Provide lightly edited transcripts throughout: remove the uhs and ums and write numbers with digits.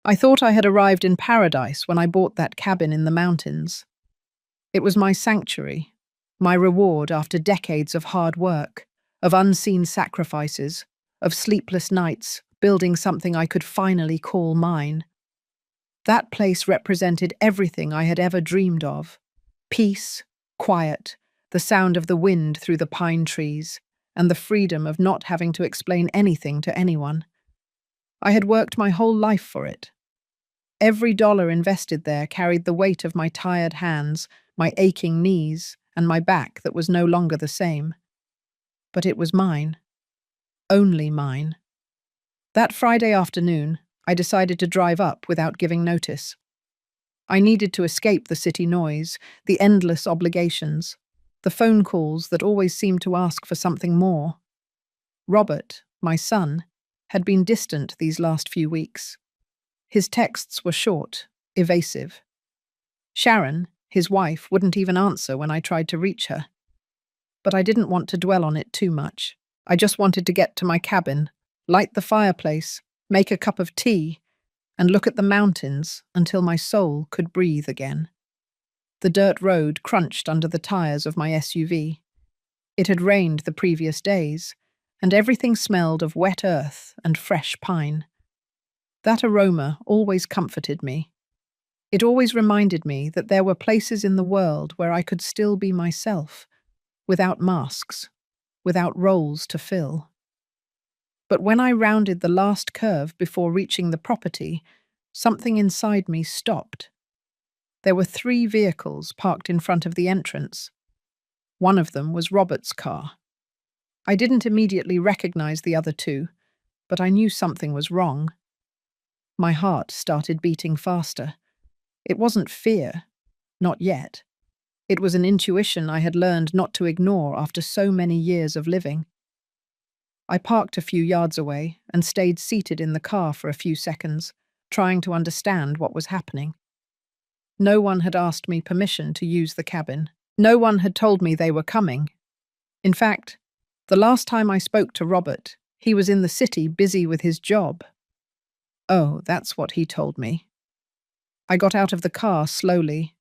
I thought I had arrived in paradise when I bought that cabin in the mountains. It was my sanctuary, my reward after decades of hard work, of unseen sacrifices, of sleepless nights, building something I could finally call mine. That place represented everything I had ever dreamed of: peace, quiet, the sound of the wind through the pine trees, and the freedom of not having to explain anything to anyone. I had worked my whole life for it. Every dollar invested there carried the weight of my tired hands, my aching knees, and my back that was no longer the same. But it was mine. Only mine. That Friday afternoon, I decided to drive up without giving notice. I needed to escape the city noise, the endless obligations, the phone calls that always seemed to ask for something more. Robert, my son, had been distant these last few weeks. His texts were short, evasive. Sharon, his wife, wouldn't even answer when I tried to reach her. But I didn't want to dwell on it too much. I just wanted to get to my cabin, light the fireplace, make a cup of tea, and look at the mountains until my soul could breathe again. The dirt road crunched under the tires of my SUV. It had rained the previous days, and everything smelled of wet earth and fresh pine. That aroma always comforted me. It always reminded me that there were places in the world where I could still be myself, without masks, without roles to fill. But when I rounded the last curve before reaching the property, something inside me stopped. There were 3 vehicles parked in front of the entrance. One of them was Robert's car. I didn't immediately recognize the other 2, but I knew something was wrong. My heart started beating faster. It wasn't fear, not yet. It was an intuition I had learned not to ignore after so many years of living. I parked a few yards away and stayed seated in the car for a few seconds, trying to understand what was happening. No one had asked me permission to use the cabin. No one had told me they were coming. In fact, the last time I spoke to Robert, he was in the city busy with his job. Oh, that's what he told me. I got out of the car slowly.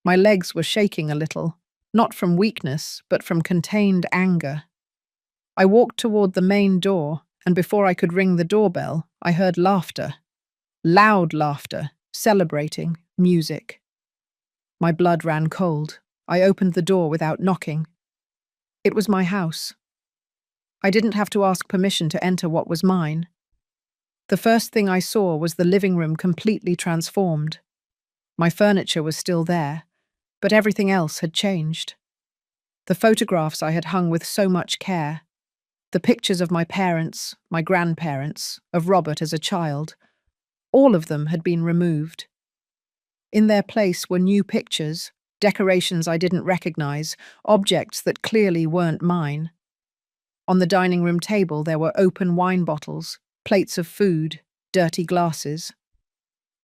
My legs were shaking a little, not from weakness, but from contained anger. I walked toward the main door, and before I could ring the doorbell, I heard laughter. Loud laughter, celebrating, music. My blood ran cold. I opened the door without knocking. It was my house. I didn't have to ask permission to enter what was mine. The first thing I saw was the living room completely transformed. My furniture was still there, but everything else had changed. The photographs I had hung with so much care, the pictures of my parents, my grandparents, of Robert as a child, all of them had been removed. In their place were new pictures, decorations I didn't recognize, objects that clearly weren't mine. On the dining room table there were open wine bottles, plates of food, dirty glasses.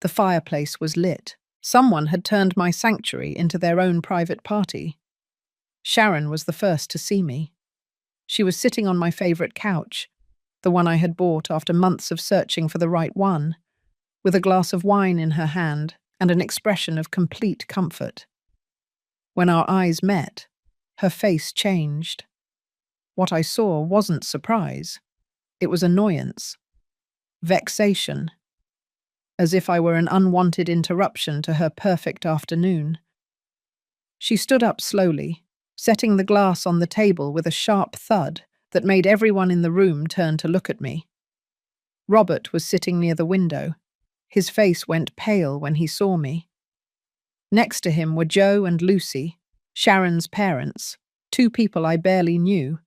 The fireplace was lit. Someone had turned my sanctuary into their own private party. Sharon was the first to see me. She was sitting on my favorite couch, the one I had bought after months of searching for the right one, with a glass of wine in her hand and an expression of complete comfort. When our eyes met, her face changed. What I saw wasn't surprise. It was annoyance. Vexation. As if I were an unwanted interruption to her perfect afternoon. She stood up slowly, setting the glass on the table with a sharp thud that made everyone in the room turn to look at me. Robert was sitting near the window. His face went pale when he saw me. Next to him were Joe and Lucy, Sharon's parents, 2 people I barely knew,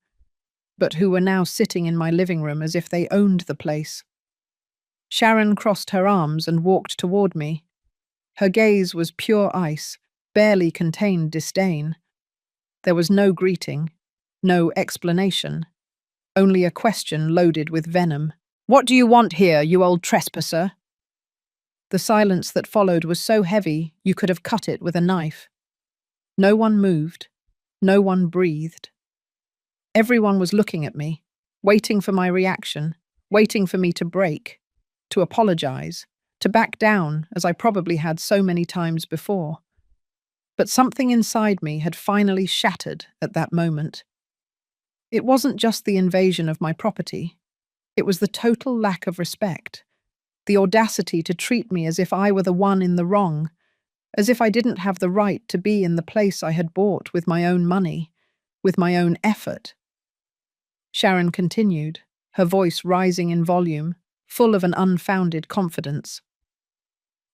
but who were now sitting in my living room as if they owned the place. Sharon crossed her arms and walked toward me. Her gaze was pure ice, barely contained disdain. There was no greeting, no explanation, only a question loaded with venom. "What do you want here, you old trespasser?" The silence that followed was so heavy you could have cut it with a knife. No one moved. No one breathed. Everyone was looking at me, waiting for my reaction, waiting for me to break, to apologize, to back down as I probably had so many times before. But something inside me had finally shattered at that moment. It wasn't just the invasion of my property. It was the total lack of respect, the audacity to treat me as if I were the one in the wrong, as if I didn't have the right to be in the place I had bought with my own money, with my own effort. Sharon continued, her voice rising in volume, full of an unfounded confidence.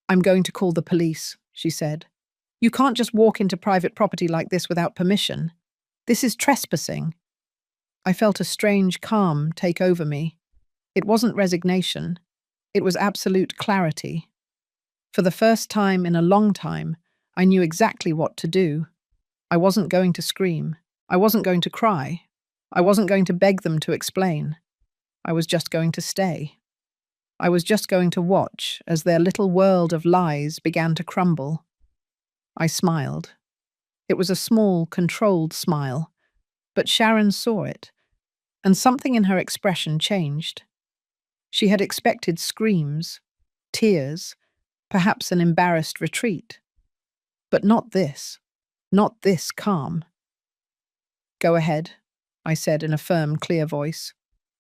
"I'm going to call the police," she said. "You can't just walk into private property like this without permission. This is trespassing." I felt a strange calm take over me. It wasn't resignation. It was absolute clarity. For the first time in a long time, I knew exactly what to do. I wasn't going to scream. I wasn't going to cry. I wasn't going to beg them to explain. I was just going to stay. I was just going to watch as their little world of lies began to crumble. I smiled. It was a small, controlled smile, but Sharon saw it, and something in her expression changed. She had expected screams, tears, perhaps an embarrassed retreat. But not this calm. "Go ahead," I said in a firm, clear voice.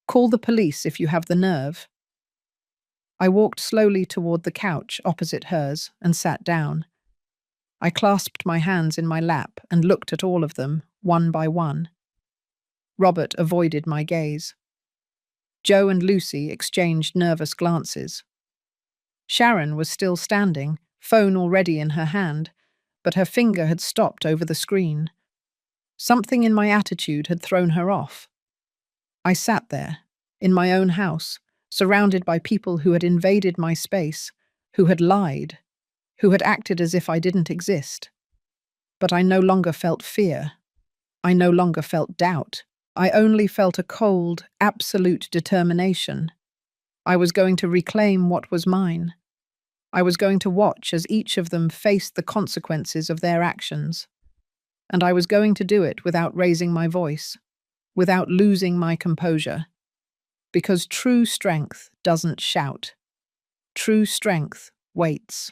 "Call the police if you have the nerve." I walked slowly toward the couch opposite hers and sat down. I clasped my hands in my lap and looked at all of them, one by one. Robert avoided my gaze. Joe and Lucy exchanged nervous glances. Sharon was still standing, phone already in her hand, but her finger had stopped over the screen. Something in my attitude had thrown her off. I sat there, in my own house, surrounded by people who had invaded my space, who had lied, who had acted as if I didn't exist. But I no longer felt fear. I no longer felt doubt. I only felt a cold, absolute determination. I was going to reclaim what was mine. I was going to watch as each of them faced the consequences of their actions. And I was going to do it without raising my voice, without losing my composure. Because true strength doesn't shout. True strength waits.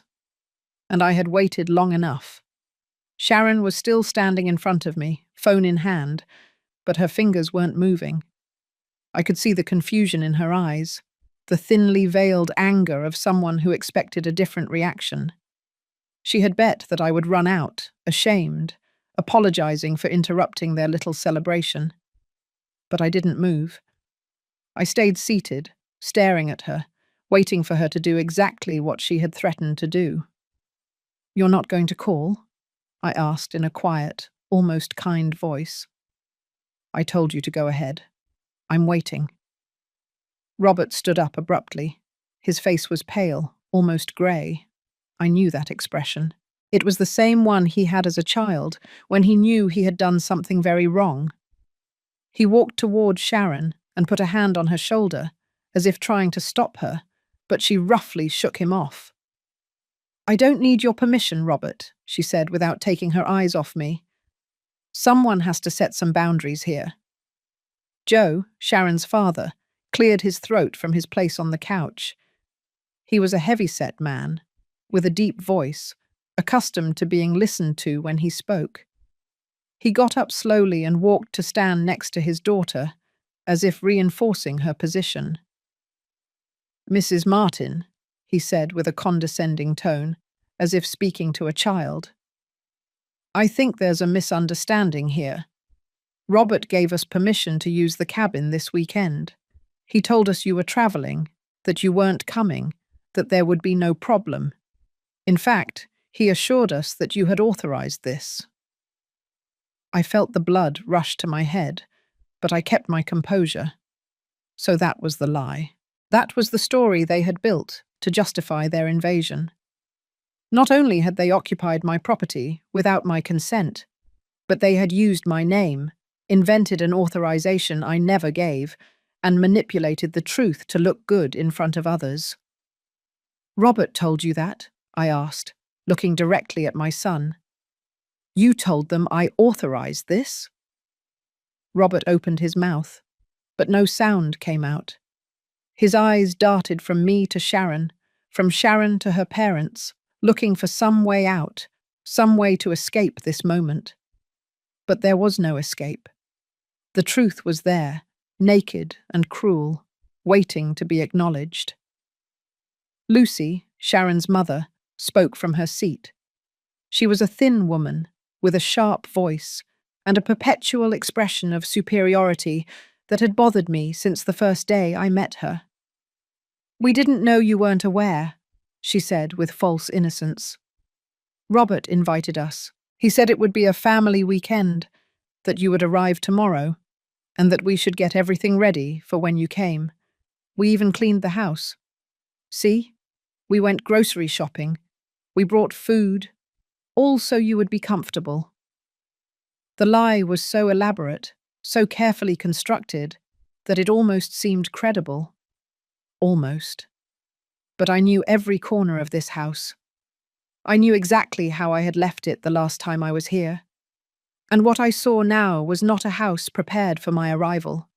And I had waited long enough. Sharon was still standing in front of me, phone in hand, but her fingers weren't moving. I could see the confusion in her eyes, the thinly veiled anger of someone who expected a different reaction. She had bet that I would run out, ashamed, apologizing for interrupting their little celebration. But I didn't move. I stayed seated, staring at her, waiting for her to do exactly what she had threatened to do. "You're not going to call?" I asked in a quiet, almost kind voice. "I told you to go ahead. I'm waiting." Robert stood up abruptly. His face was pale, almost grey. I knew that expression. It was the same one he had as a child, when he knew he had done something very wrong. He walked toward Sharon and put a hand on her shoulder, as if trying to stop her, but she roughly shook him off. "I don't need your permission, Robert," she said without taking her eyes off me. "Someone has to set some boundaries here." Joe, Sharon's father, cleared his throat from his place on the couch. He was a heavy-set man, with a deep voice, accustomed to being listened to when he spoke. He got up slowly and walked to stand next to his daughter, as if reinforcing her position. "Mrs. Martin," he said with a condescending tone, as if speaking to a child. "I think there's a misunderstanding here. Robert gave us permission to use the cabin this weekend. He told us you were traveling, that you weren't coming, that there would be no problem. In fact, he assured us that you had authorized this." I felt the blood rush to my head, but I kept my composure. So that was the lie. That was the story they had built to justify their invasion. Not only had they occupied my property without my consent, but they had used my name, invented an authorization I never gave, and manipulated the truth to look good in front of others. "Robert told you that?" I asked, looking directly at my son. "You told them I authorized this?" Robert opened his mouth, but no sound came out. His eyes darted from me to Sharon, from Sharon to her parents, looking for some way out, some way to escape this moment. But there was no escape. The truth was there, naked and cruel, waiting to be acknowledged. Lucy, Sharon's mother, spoke from her seat. She was a thin woman, with a sharp voice, and a perpetual expression of superiority that had bothered me since the first day I met her. "We didn't know you weren't aware," she said with false innocence. "Robert invited us. He said it would be a family weekend, that you would arrive tomorrow, and that we should get everything ready for when you came. We even cleaned the house. See? We went grocery shopping. We brought food, all so you would be comfortable." The lie was so elaborate, so carefully constructed, that it almost seemed credible. Almost. But I knew every corner of this house. I knew exactly how I had left it the last time I was here. And what I saw now was not a house prepared for my arrival.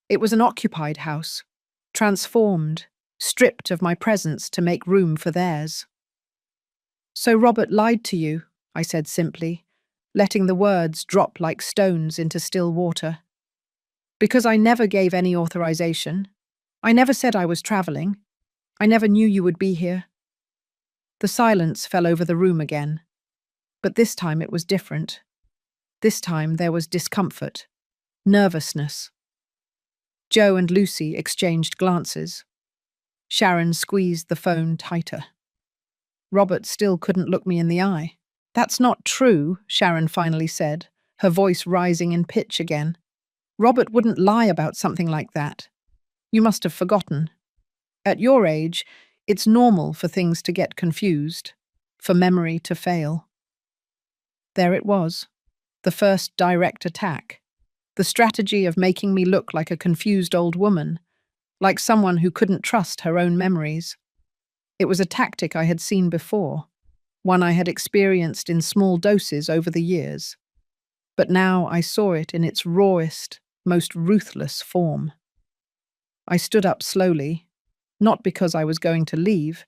It was an occupied house, transformed, stripped of my presence to make room for theirs. "So Robert lied to you," I said simply, letting the words drop like stones into still water. "Because I never gave any authorization. I never said I was traveling. I never knew you would be here." The silence fell over the room again. But this time it was different. This time there was discomfort, nervousness. Joe and Lucy exchanged glances. Sharon squeezed the phone tighter. Robert still couldn't look me in the eye. "That's not true," Sharon finally said, her voice rising in pitch again. "Robert wouldn't lie about something like that. You must have forgotten. At your age, it's normal for things to get confused, for memory to fail." There it was, the first direct attack, the strategy of making me look like a confused old woman, like someone who couldn't trust her own memories. It was a tactic I had seen before, one I had experienced in small doses over the years. But now I saw it in its rawest, most ruthless form. I stood up slowly, not because I was going to leave,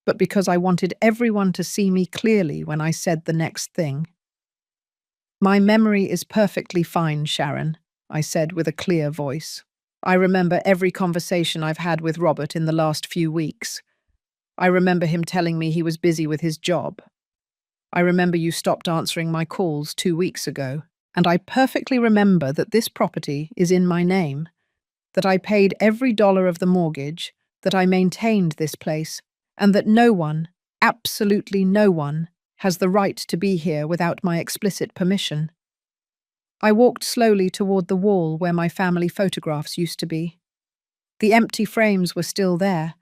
but because I wanted everyone to see me clearly when I said the next thing. "My memory is perfectly fine, Sharon," I said with a clear voice. "I remember every conversation I've had with Robert in the last few weeks. I remember him telling me he was busy with his job. I remember you stopped answering my calls 2 weeks ago, and I perfectly remember that this property is in my name, that I paid every dollar of the mortgage, that I maintained this place, and that no one, absolutely no one, has the right to be here without my explicit permission." I walked slowly toward the wall where my family photographs used to be. The empty frames were still there,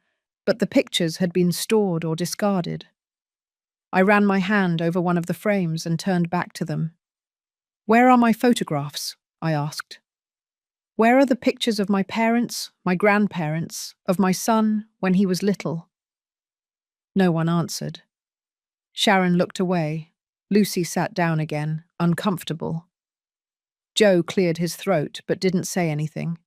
but the pictures had been stored or discarded. I ran my hand over one of the frames and turned back to them. "Where are my photographs?" I asked. "Where are the pictures of my parents, my grandparents, of my son when he was little?" No one answered. Sharon looked away. Lucy sat down again, uncomfortable. Joe cleared his throat but didn't say anything.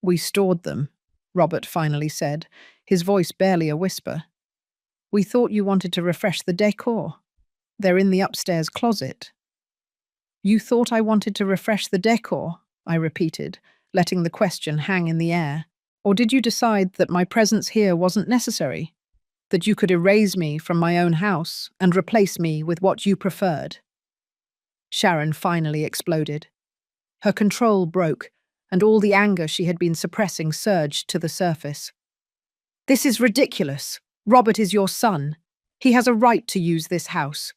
"We stored them," Robert finally said, his voice barely a whisper. "We thought you wanted to refresh the decor. They're in the upstairs closet." "You thought I wanted to refresh the decor?" I repeated, letting the question hang in the air. "Or did you decide that my presence here wasn't necessary? That you could erase me from my own house and replace me with what you preferred?" Sharon finally exploded. Her control broke, and all the anger she had been suppressing surged to the surface. "This is ridiculous. Robert is your son. He has a right to use this house.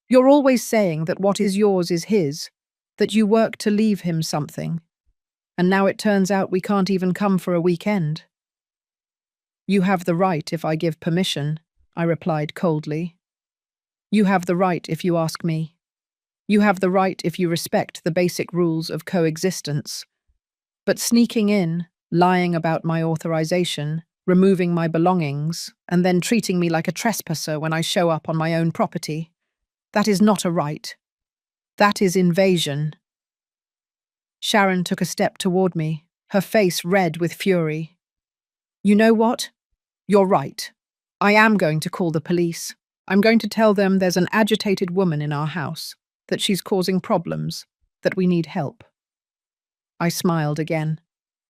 You're always saying that what is yours is his, that you work to leave him something. And now it turns out we can't even come for a weekend." "You have the right if I give permission," I replied coldly. "You have the right if you ask me. You have the right if you respect the basic rules of coexistence. But sneaking in, lying about my authorization, removing my belongings, and then treating me like a trespasser when I show up on my own property, that is not a right. That is invasion." Sharon took a step toward me, her face red with fury. "You know what? You're right. I am going to call the police. I'm going to tell them there's an agitated woman in our house, that she's causing problems, that we need help. I smiled again,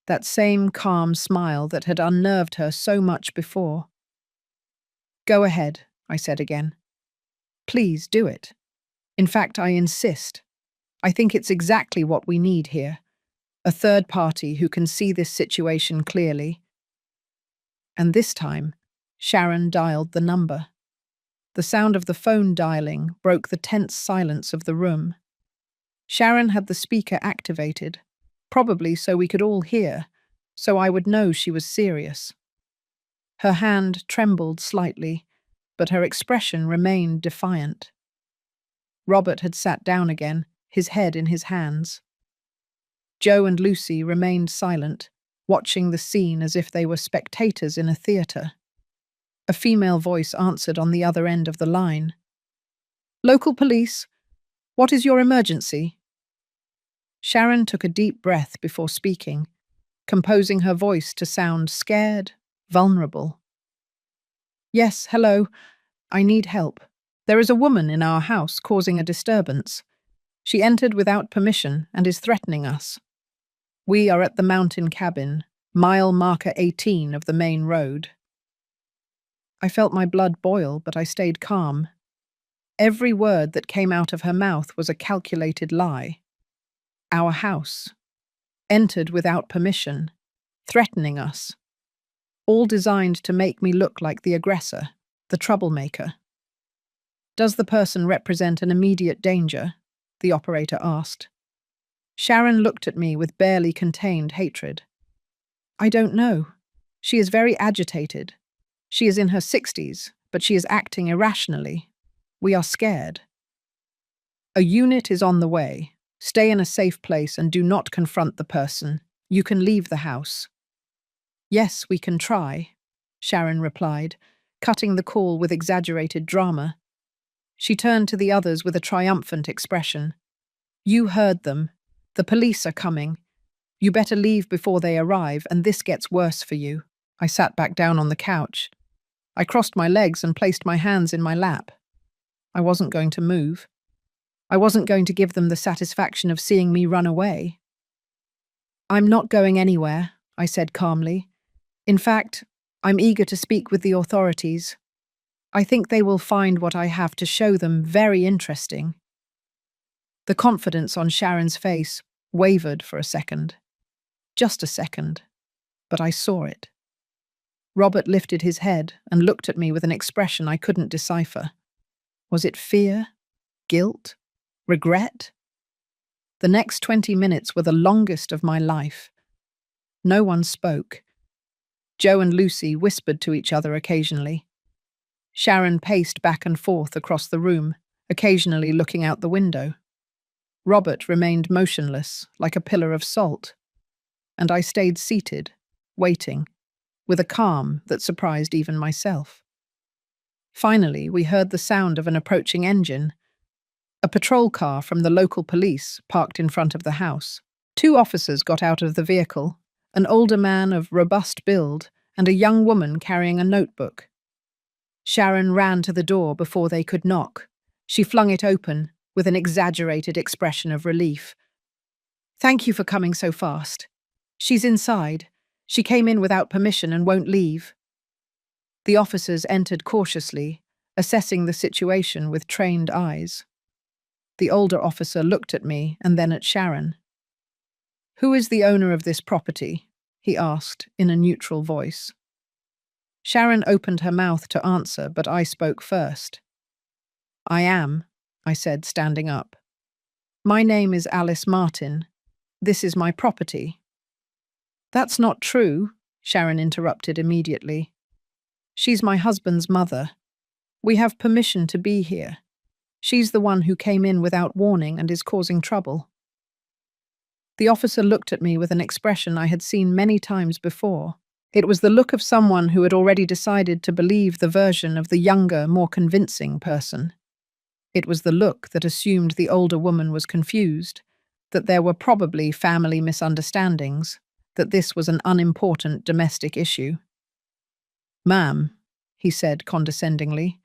that same calm smile that had unnerved her so much before. Go ahead, I said again. Please do it. In fact, I insist. I think it's exactly what we need here. A third party who can see this situation clearly. And this time, Sharon dialed the number. The sound of the phone dialing broke the tense silence of the room. Sharon had the speaker activated, probably so we could all hear, so I would know she was serious. Her hand trembled slightly, but her expression remained defiant. Robert had sat down again, his head in his hands. Joe and Lucy remained silent, watching the scene as if they were spectators in a theatre. A female voice answered on the other end of the line. Local police, what is your emergency? Sharon took a deep breath before speaking, composing her voice to sound scared, vulnerable. Yes, hello. I need help. There is a woman in our house causing a disturbance. She entered without permission and is threatening us. We are at the mountain cabin, mile marker 18 of the main road. I felt my blood boil, but I stayed calm. Every word that came out of her mouth was a calculated lie. Our house. Entered without permission. Threatening us. All designed to make me look like the aggressor, the troublemaker. Does the person represent an immediate danger? The operator asked. Sharon looked at me with barely contained hatred. I don't know. She is very agitated. She is in her 60s, but she is acting irrationally. We are scared. A unit is on the way. Stay in a safe place and do not confront the person. You can leave the house. Yes, we can try, Sharon replied, cutting the call with exaggerated drama. She turned to the others with a triumphant expression. You heard them. The police are coming. You better leave before they arrive, and this gets worse for you. I sat back down on the couch. I crossed my legs and placed my hands in my lap. I wasn't going to move. I wasn't going to give them the satisfaction of seeing me run away. I'm not going anywhere, I said calmly. In fact, I'm eager to speak with the authorities. I think they will find what I have to show them very interesting. The confidence on Sharon's face wavered for a second. Just a second. But I saw it. Robert lifted his head and looked at me with an expression I couldn't decipher. Was it fear? Guilt? Regret? The next 20 minutes were the longest of my life. No one spoke. Joe and Lucy whispered to each other occasionally. Sharon paced back and forth across the room, occasionally looking out the window. Robert remained motionless, like a pillar of salt, and I stayed seated, waiting, with a calm that surprised even myself. Finally, we heard the sound of an approaching engine. A patrol car from the local police parked in front of the house. 2 officers got out of the vehicle, an older man of robust build and a young woman carrying a notebook. Sharon ran to the door before they could knock. She flung it open, with an exaggerated expression of relief. Thank you for coming so fast. She's inside. She came in without permission and won't leave. The officers entered cautiously, assessing the situation with trained eyes. The older officer looked at me and then at Sharon. Who is the owner of this property? He asked in a neutral voice. Sharon opened her mouth to answer, but I spoke first. I am, I said, standing up. My name is Alice Martin. This is my property. That's not true, Sharon interrupted immediately. She's my husband's mother. We have permission to be here. She's the one who came in without warning and is causing trouble. The officer looked at me with an expression I had seen many times before. It was the look of someone who had already decided to believe the version of the younger, more convincing person. It was the look that assumed the older woman was confused, that there were probably family misunderstandings, that this was an unimportant domestic issue. Ma'am, he said condescendingly,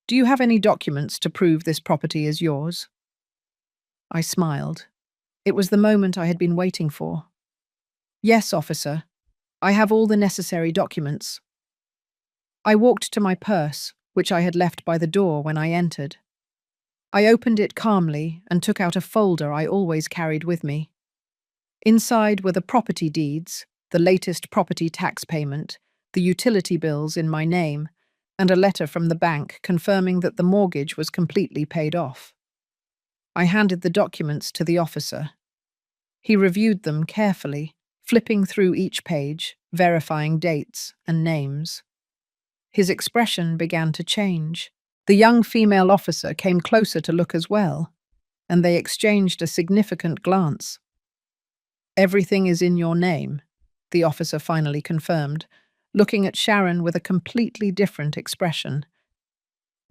do you have any documents to prove this property is yours? I smiled. It was the moment I had been waiting for. Yes, officer. I have all the necessary documents. I walked to my purse, which I had left by the door when I entered. I opened it calmly and took out a folder I always carried with me. Inside were the property deeds, the latest property tax payment, the utility bills in my name, and a letter from the bank confirming that the mortgage was completely paid off. I handed the documents to the officer. He reviewed them carefully, flipping through each page, verifying dates and names. His expression began to change. The young female officer came closer to look as well, and they exchanged a significant glance. Everything is in your name, the officer finally confirmed, looking at Sharon with a completely different expression.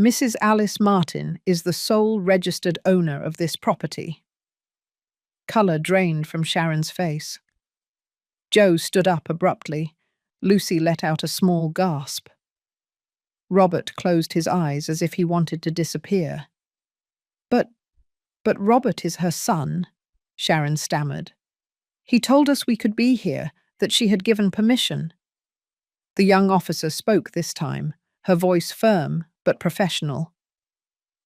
Mrs. Alice Martin is the sole registered owner of this property. Colour drained from Sharon's face. Joe stood up abruptly. Lucy let out a small gasp. Robert closed his eyes as if he wanted to disappear. But Robert is her son, Sharon stammered. He told us we could be here, that she had given permission. The young officer spoke this time, her voice firm but professional.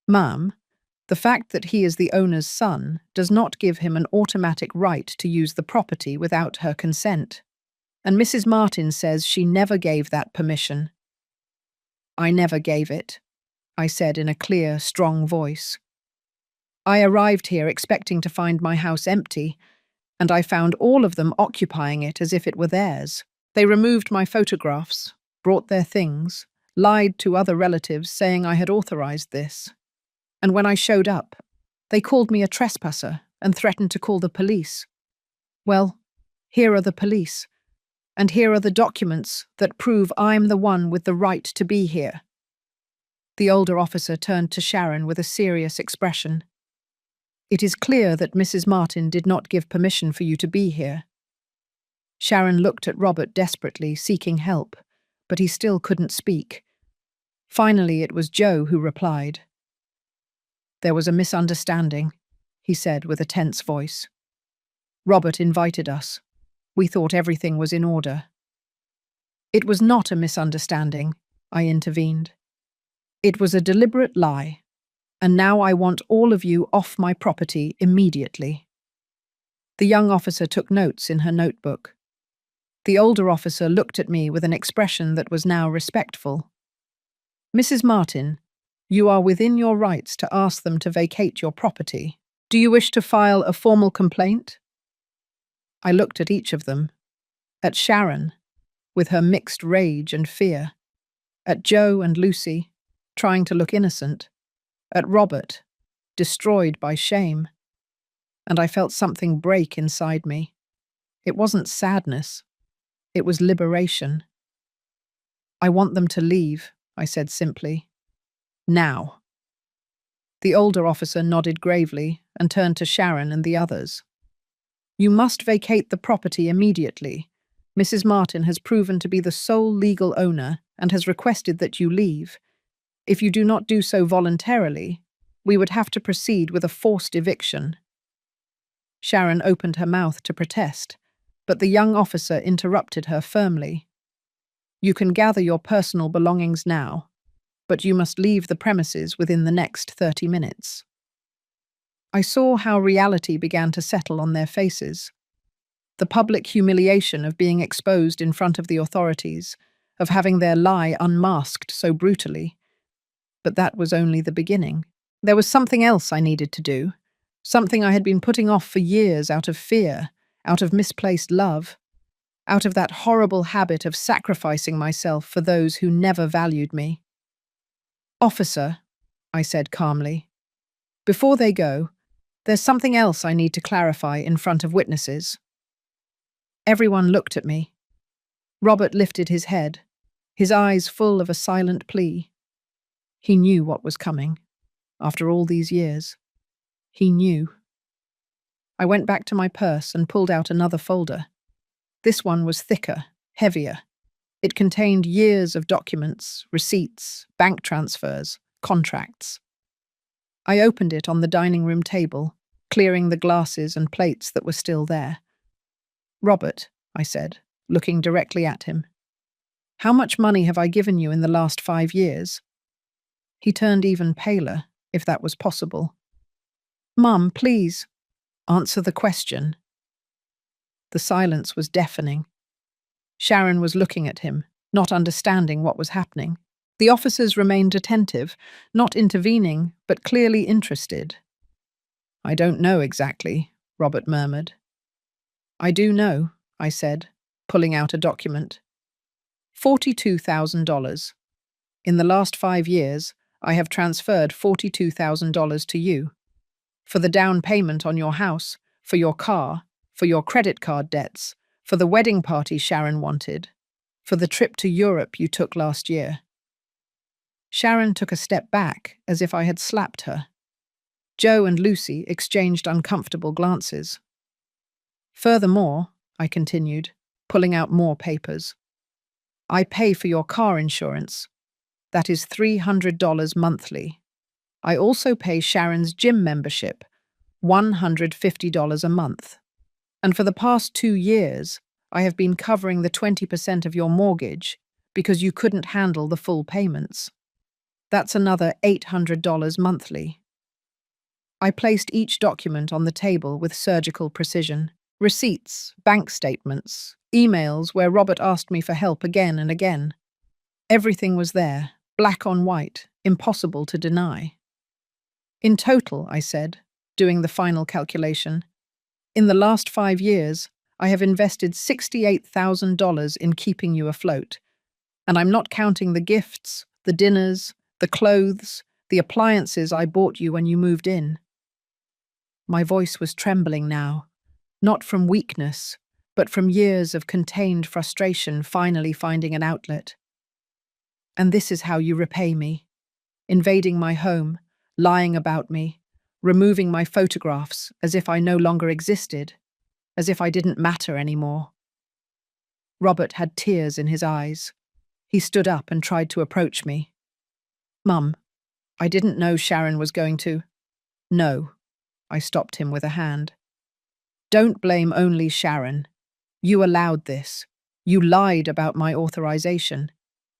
Ma'am, the fact that he is the owner's son does not give him an automatic right to use the property without her consent. And Mrs. Martin says she never gave that permission. I never gave it, I said in a clear, strong voice. I arrived here expecting to find my house empty, and I found all of them occupying it as if it were theirs. They removed my photographs, brought their things, lied to other relatives saying I had authorized this. And when I showed up, they called me a trespasser and threatened to call the police. Well, here are the police, and here are the documents that prove I'm the one with the right to be here. The older officer turned to Sharon with a serious expression. It is clear that Mrs. Martin did not give permission for you to be here. Sharon looked at Robert desperately, seeking help, but he still couldn't speak. Finally, it was Joe who replied. There was a misunderstanding, he said with a tense voice. Robert invited us. We thought everything was in order. It was not a misunderstanding, I intervened. It was a deliberate lie, and now I want all of you off my property immediately. The young officer took notes in her notebook. The older officer looked at me with an expression that was now respectful. Mrs. Martin, you are within your rights to ask them to vacate your property. Do you wish to file a formal complaint? I looked at each of them. At Sharon, with her mixed rage and fear. At Joe and Lucy, trying to look innocent. At Robert, destroyed by shame. And I felt something break inside me. It wasn't sadness. It was liberation. I want them to leave, I said simply. Now. The older officer nodded gravely and turned to Sharon and the others. You must vacate the property immediately. Mrs. Martin has proven to be the sole legal owner and has requested that you leave. If you do not do so voluntarily, we would have to proceed with a forced eviction. Sharon opened her mouth to protest, but the young officer interrupted her firmly. You can gather your personal belongings now, but you must leave the premises within the next 30 minutes. I saw how reality began to settle on their faces. The public humiliation of being exposed in front of the authorities, of having their lie unmasked so brutally. But that was only the beginning. There was something else I needed to do, something I had been putting off for years out of fear, out of misplaced love, out of that horrible habit of sacrificing myself for those who never valued me. Officer, I said calmly, before they go, there's something else I need to clarify in front of witnesses. Everyone looked at me. Robert lifted his head, his eyes full of a silent plea. He knew what was coming. After all these years, he knew. I went back to my purse and pulled out another folder. This one was thicker, heavier. It contained years of documents, receipts, bank transfers, contracts. I opened it on the dining room table, clearing the glasses and plates that were still there. "Robert," I said, looking directly at him, "how much money have I given you in the last 5 years?" He turned even paler, if that was possible. "Mum, please, answer the question." The silence was deafening. Sharon was looking at him, not understanding what was happening. The officers remained attentive, not intervening, but clearly interested. "I don't know exactly," Robert murmured. "I do know," I said, pulling out a document. $42,000. In the last 5 years, I have transferred $42,000 to you. For the down payment on your house, for your car, for your credit card debts, for the wedding party Sharon wanted, for the trip to Europe you took last year. Sharon took a step back, as if I had slapped her. Joe and Lucy exchanged uncomfortable glances. "Furthermore," I continued, pulling out more papers, "I pay for your car insurance. That is $300 monthly. I also pay Sharon's gym membership, $150 a month. And for the past 2 years, I have been covering the 20% of your mortgage because you couldn't handle the full payments. That's another $800 monthly." I placed each document on the table with surgical precision. Receipts, bank statements, emails where Robert asked me for help again and again. Everything was there, black on white, impossible to deny. "In total," I said, doing the final calculation, "in the last 5 years, I have invested $68,000 in keeping you afloat. And I'm not counting the gifts, the dinners, the clothes, the appliances I bought you when you moved in." My voice was trembling now, not from weakness, but from years of contained frustration finally finding an outlet. "And this is how you repay me. Invading my home, lying about me, removing my photographs as if I no longer existed, as if I didn't matter anymore." Robert had tears in his eyes. He stood up and tried to approach me. "Mum, I didn't know Sharon was going to—" "No," I stopped him with a hand. "Don't blame only Sharon. You allowed this. You lied about my authorization.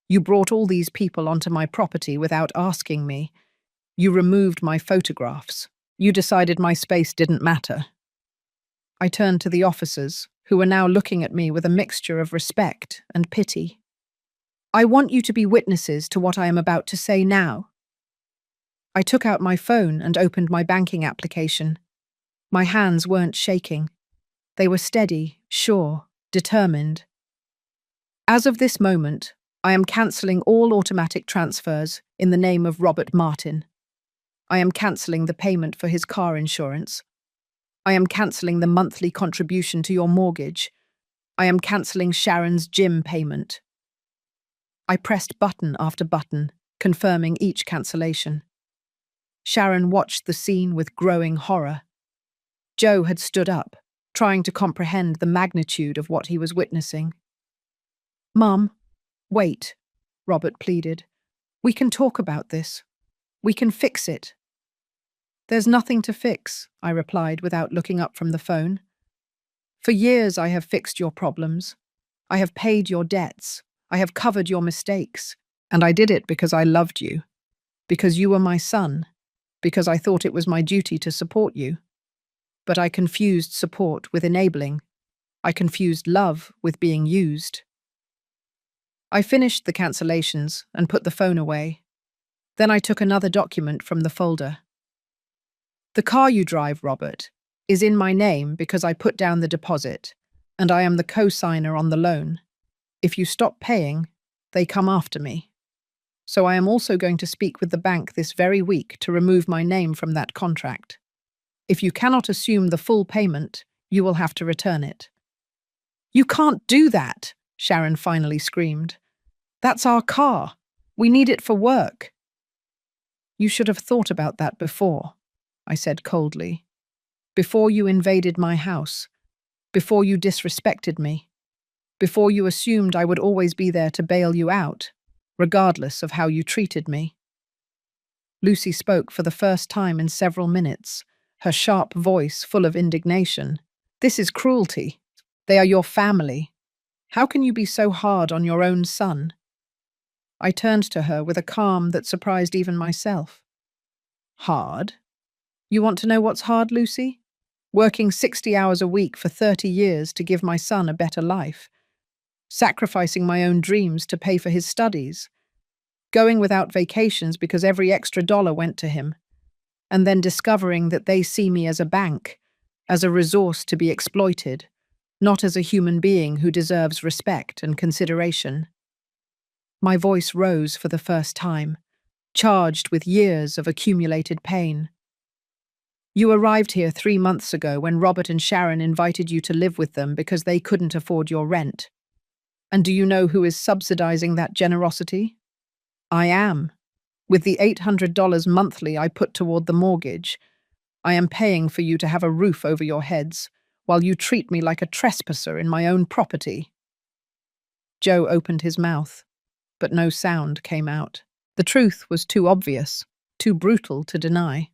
You brought all these people onto my property without asking me. You removed my photographs. You decided my space didn't matter." I turned to the officers, who were now looking at me with a mixture of respect and pity. "I want you to be witnesses to what I am about to say now." I took out my phone and opened my banking application. My hands weren't shaking. They were steady, sure, determined. "As of this moment, I am cancelling all automatic transfers in the name of Robert Martin. I am cancelling the payment for his car insurance. I am cancelling the monthly contribution to your mortgage. I am cancelling Sharon's gym payment." I pressed button after button, confirming each cancellation. Sharon watched the scene with growing horror. Joe had stood up, trying to comprehend the magnitude of what he was witnessing. "Mum, wait," Robert pleaded. "We can talk about this. We can fix it." "There's nothing to fix," I replied without looking up from the phone. "For years I have fixed your problems. I have paid your debts. I have covered your mistakes. And I did it because I loved you. Because you were my son. Because I thought it was my duty to support you. But I confused support with enabling. I confused love with being used." I finished the cancellations and put the phone away. Then I took another document from the folder. "The car you drive, Robert, is in my name because I put down the deposit, and I am the co-signer on the loan. If you stop paying, they come after me. So I am also going to speak with the bank this very week to remove my name from that contract. If you cannot assume the full payment, you will have to return it." "You can't do that," Sharon finally screamed. "That's our car. We need it for work." "You should have thought about that before," I said coldly. "Before you invaded my house. Before you disrespected me. before you assumed I would always be there to bail you out, regardless of how you treated me. Lucy spoke for the first time in several minutes, her sharp voice full of indignation. This is cruelty. They are your family. How can you be so hard on your own son? I turned to her with a calm that surprised even myself. Hard? You want to know what's hard, Lucy? Working 60 hours a week for 30 years to give my son a better life. Sacrificing my own dreams to pay for his studies. Going without vacations because every extra dollar went to him. And then discovering that they see me as a bank, as a resource to be exploited, not as a human being who deserves respect and consideration. My voice rose for the first time, charged with years of accumulated pain. You arrived here 3 months ago when Robert and Sharon invited you to live with them because they couldn't afford your rent. And do you know who is subsidizing that generosity? I am. With the $800 monthly I put toward the mortgage, I am paying for you to have a roof over your heads, while you treat me like a trespasser in my own property. Joe opened his mouth, but no sound came out. The truth was too obvious, too brutal to deny.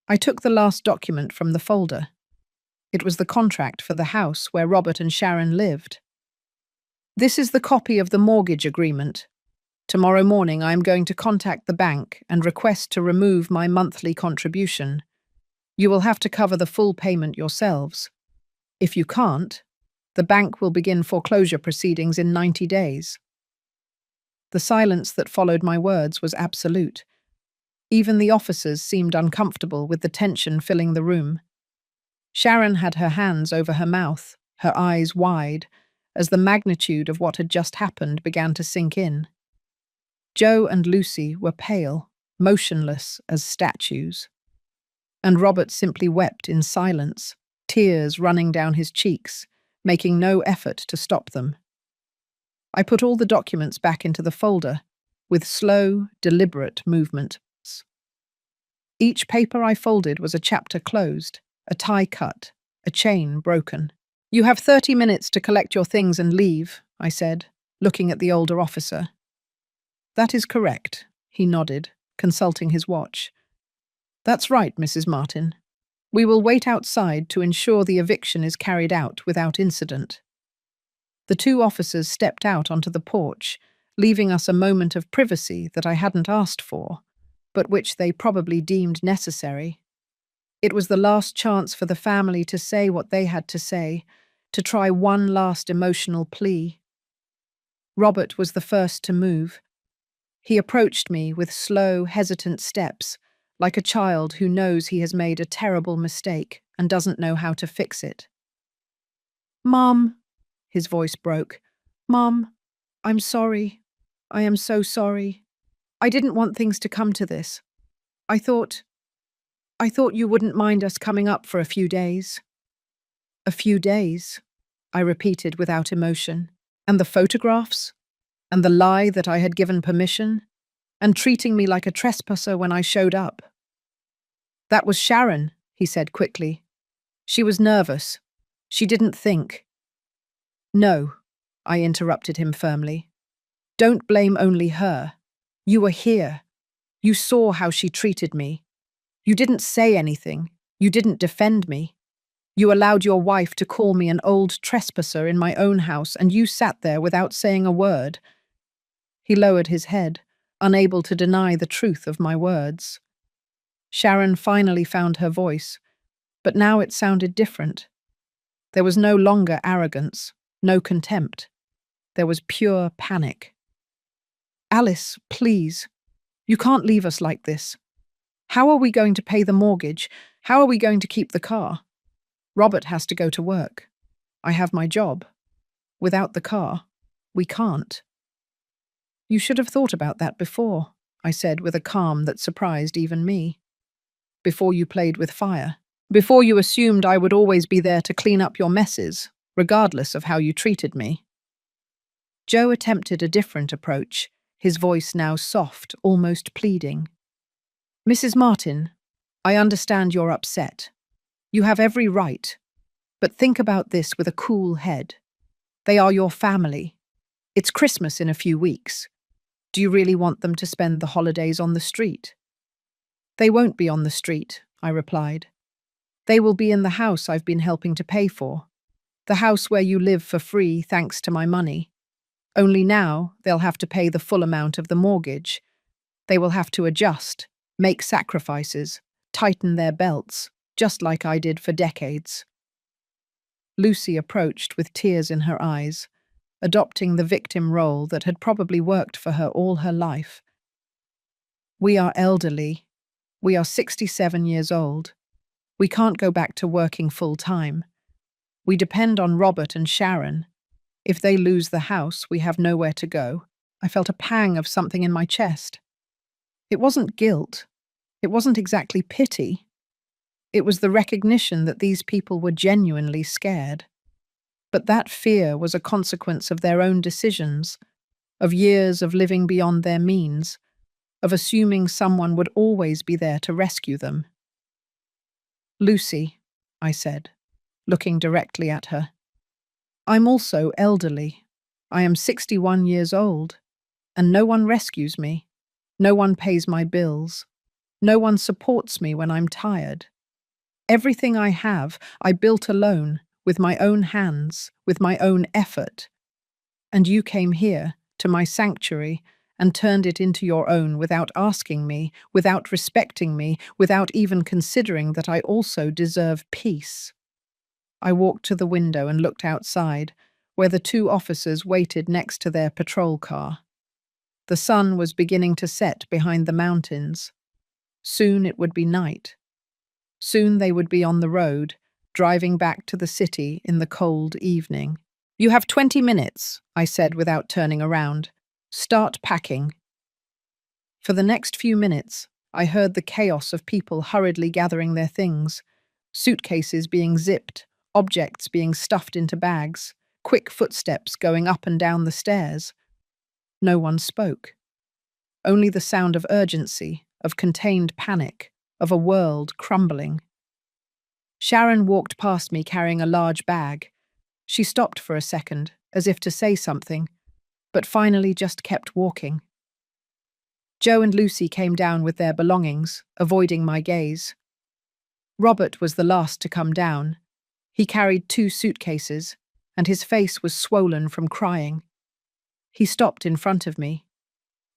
I took the last document from the folder. It was the contract for the house where Robert and Sharon lived. This is the copy of the mortgage agreement. Tomorrow morning I am going to contact the bank and request to remove my monthly contribution. You will have to cover the full payment yourselves. If you can't, the bank will begin foreclosure proceedings in 90 days. The silence that followed my words was absolute. Even the officers seemed uncomfortable with the tension filling the room. Sharon had her hands over her mouth, her eyes wide, as the magnitude of what had just happened began to sink in. Joe and Lucy were pale, motionless as statues. And Robert simply wept in silence, tears running down his cheeks, making no effort to stop them. I put all the documents back into the folder, with slow, deliberate movements. Each paper I folded was a chapter closed, a tie cut, a chain broken. You have 30 minutes to collect your things and leave, I said, looking at the older officer. That is correct, he nodded, consulting his watch. That's right, Mrs. Martin. We will wait outside to ensure the eviction is carried out without incident. The two officers stepped out onto the porch, leaving us a moment of privacy that I hadn't asked for, but which they probably deemed necessary. It was the last chance for the family to say what they had to say, to try one last emotional plea. Robert was the first to move. He approached me with slow, hesitant steps, like a child who knows he has made a terrible mistake and doesn't know how to fix it. Mom, his voice broke. Mom, I'm sorry. I am so sorry. I didn't want things to come to this. I thought you wouldn't mind us coming up for a few days. A few days, I repeated without emotion. And the photographs? And the lie that I had given permission? And treating me like a trespasser when I showed up? That was Sharon, he said quickly. She was nervous. She didn't think. No, I interrupted him firmly. Don't blame only her. You were here. You saw how she treated me. You didn't say anything. You didn't defend me. You allowed your wife to call me an old trespasser in my own house, and you sat there without saying a word. He lowered his head, unable to deny the truth of my words. Sharon finally found her voice, but now it sounded different. There was no longer arrogance, no contempt. There was pure panic. Alice, please. You can't leave us like this. How are we going to pay the mortgage? How are we going to keep the car? Robert has to go to work. I have my job. Without the car, we can't. You should have thought about that before, I said with a calm that surprised even me. Before you played with fire. Before you assumed I would always be there to clean up your messes, regardless of how you treated me. Joe attempted a different approach, his voice now soft, almost pleading. Mrs. Martin, I understand you're upset. You have every right, but think about this with a cool head. They are your family. It's Christmas in a few weeks. Do you really want them to spend the holidays on the street? They won't be on the street, I replied. They will be in the house I've been helping to pay for. The house where you live for free thanks to my money. Only now they'll have to pay the full amount of the mortgage. They will have to adjust, make sacrifices, tighten their belts, just like I did for decades. Lucy approached with tears in her eyes, adopting the victim role that had probably worked for her all her life. We are elderly. We are 67 years old. We can't go back to working full-time. We depend on Robert and Sharon. If they lose the house, we have nowhere to go. I felt a pang of something in my chest. It wasn't guilt. It wasn't exactly pity. It was the recognition that these people were genuinely scared. But that fear was a consequence of their own decisions, of years of living beyond their means, of assuming someone would always be there to rescue them. Lucy, I said, looking directly at her. I'm also elderly. I am 61 years old, and no one rescues me. No one pays my bills. No one supports me when I'm tired. Everything I have, I built alone, with my own hands, with my own effort. And you came here, to my sanctuary, and turned it into your own without asking me, without respecting me, without even considering that I also deserve peace. I walked to the window and looked outside, where the two officers waited next to their patrol car. The sun was beginning to set behind the mountains. Soon it would be night. Soon they would be on the road, driving back to the city in the cold evening. You have 20 minutes, I said without turning around. Start packing. For the next few minutes, I heard the chaos of people hurriedly gathering their things, suitcases being zipped, objects being stuffed into bags, quick footsteps going up and down the stairs. No one spoke. Only the sound of urgency, of contained panic, of a world crumbling. Sharon walked past me carrying a large bag. She stopped for a second, as if to say something, but finally just kept walking. Joe and Lucy came down with their belongings, avoiding my gaze. Robert was the last to come down. He carried 2 suitcases, and his face was swollen from crying. He stopped in front of me.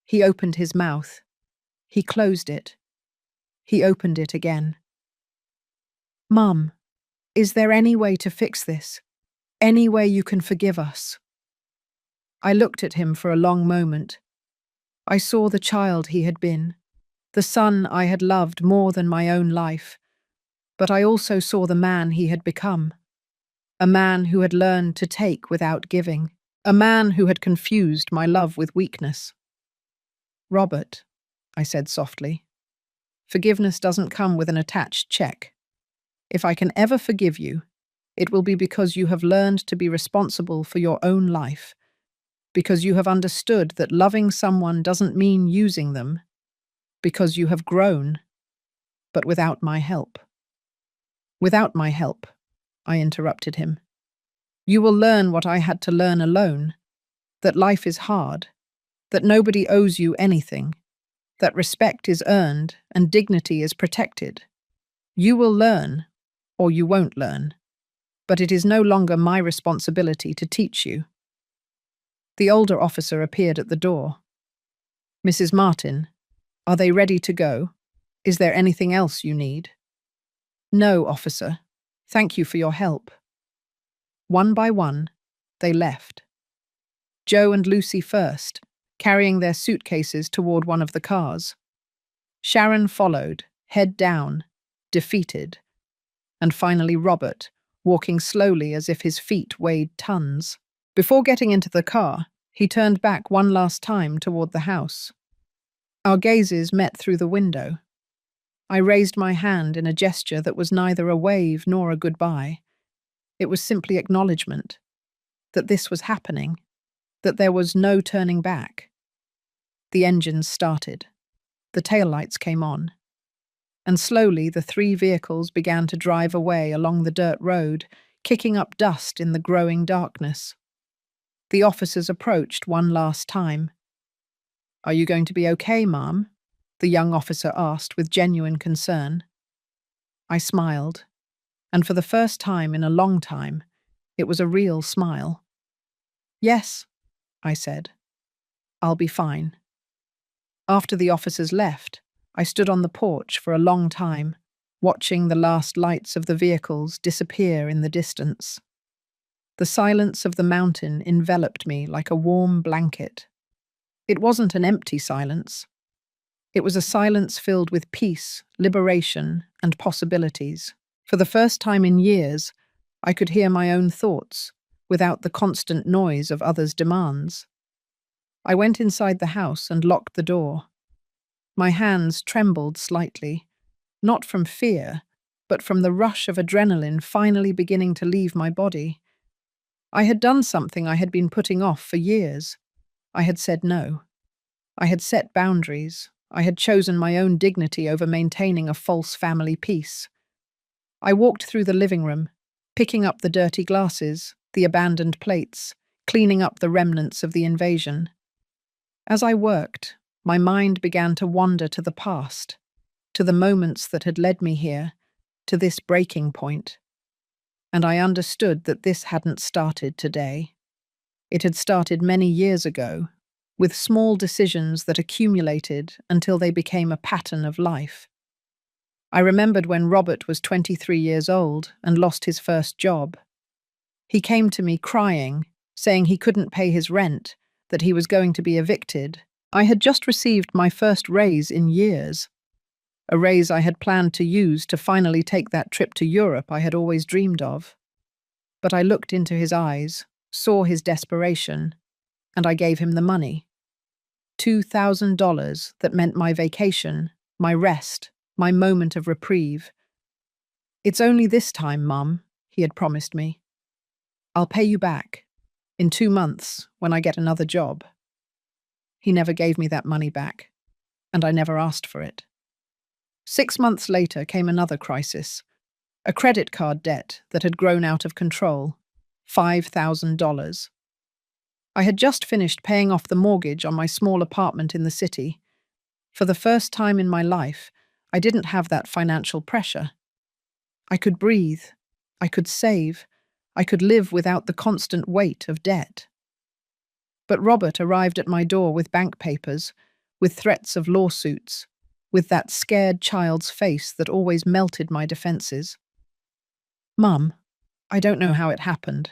He opened his mouth. He closed it. He opened it again. Mum, is there any way to fix this? Any way you can forgive us? I looked at him for a long moment. I saw the child he had been, the son I had loved more than my own life, but I also saw the man he had become, a man who had learned to take without giving, a man who had confused my love with weakness. Robert, I said softly, forgiveness doesn't come with an attached check. If I can ever forgive you, it will be because you have learned to be responsible for your own life, because you have understood that loving someone doesn't mean using them, because you have grown, but without my help. Without my help, I interrupted him. You will learn what I had to learn alone, that life is hard, that nobody owes you anything, that respect is earned and dignity is protected. You will learn, or you won't learn, but it is no longer my responsibility to teach you. The older officer appeared at the door. Mrs. Martin, are they ready to go? Is there anything else you need? No, officer. Thank you for your help. One by one, they left. Joe and Lucy first, carrying their suitcases toward one of the cars. Sharon followed, head down, defeated. And finally Robert, walking slowly as if his feet weighed tons. Before getting into the car, he turned back one last time toward the house. Our gazes met through the window. I raised my hand in a gesture that was neither a wave nor a goodbye. It was simply acknowledgement that this was happening, that there was no turning back. The engines started. The taillights came on. And slowly the 3 vehicles began to drive away along the dirt road, kicking up dust in the growing darkness. The officers approached one last time. "Are you going to be okay, Ma'am?" the young officer asked with genuine concern. I smiled, and for the first time in a long time, it was a real smile. "Yes," I said. "I'll be fine." After the officers left, I stood on the porch for a long time, watching the last lights of the vehicles disappear in the distance. The silence of the mountain enveloped me like a warm blanket. It wasn't an empty silence. It was a silence filled with peace, liberation, and possibilities. For the first time in years, I could hear my own thoughts, without the constant noise of others' demands. I went inside the house and locked the door. My hands trembled slightly, not from fear, but from the rush of adrenaline finally beginning to leave my body. I had done something I had been putting off for years. I had said no. I had set boundaries. I had chosen my own dignity over maintaining a false family peace. I walked through the living room, picking up the dirty glasses, the abandoned plates, cleaning up the remnants of the invasion. As I worked, my mind began to wander to the past, to the moments that had led me here, to this breaking point. And I understood that this hadn't started today. It had started many years ago, with small decisions that accumulated until they became a pattern of life. I remembered when Robert was 23 years old and lost his first job. He came to me crying, saying he couldn't pay his rent, that he was going to be evicted. I had just received my first raise in years, a raise I had planned to use to finally take that trip to Europe I had always dreamed of. But I looked into his eyes, saw his desperation, and I gave him the money. $2,000 that meant my vacation, my rest, my moment of reprieve. "It's only this time, Mum," he had promised me. "I'll pay you back in 2 months when I get another job." He never gave me that money back, and I never asked for it. 6 months later came another crisis, a credit card debt that had grown out of control, $5,000. I had just finished paying off the mortgage on my small apartment in the city. For the first time in my life, I didn't have that financial pressure. I could breathe, I could save, I could live without the constant weight of debt. But Robert arrived at my door with bank papers, with threats of lawsuits, with that scared child's face that always melted my defenses. "Mum, I don't know how it happened.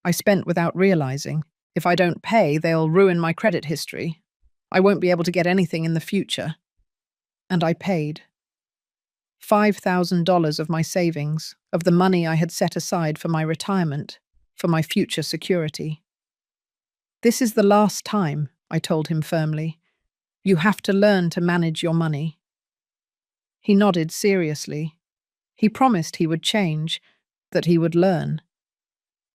I spent without realizing. If I don't pay, they'll ruin my credit history. I won't be able to get anything in the future." And I paid. $5,000 of my savings, of the money I had set aside for my retirement, for my future security. "This is the last time," I told him firmly. "You have to learn to manage your money." He nodded seriously. He promised he would change, that he would learn.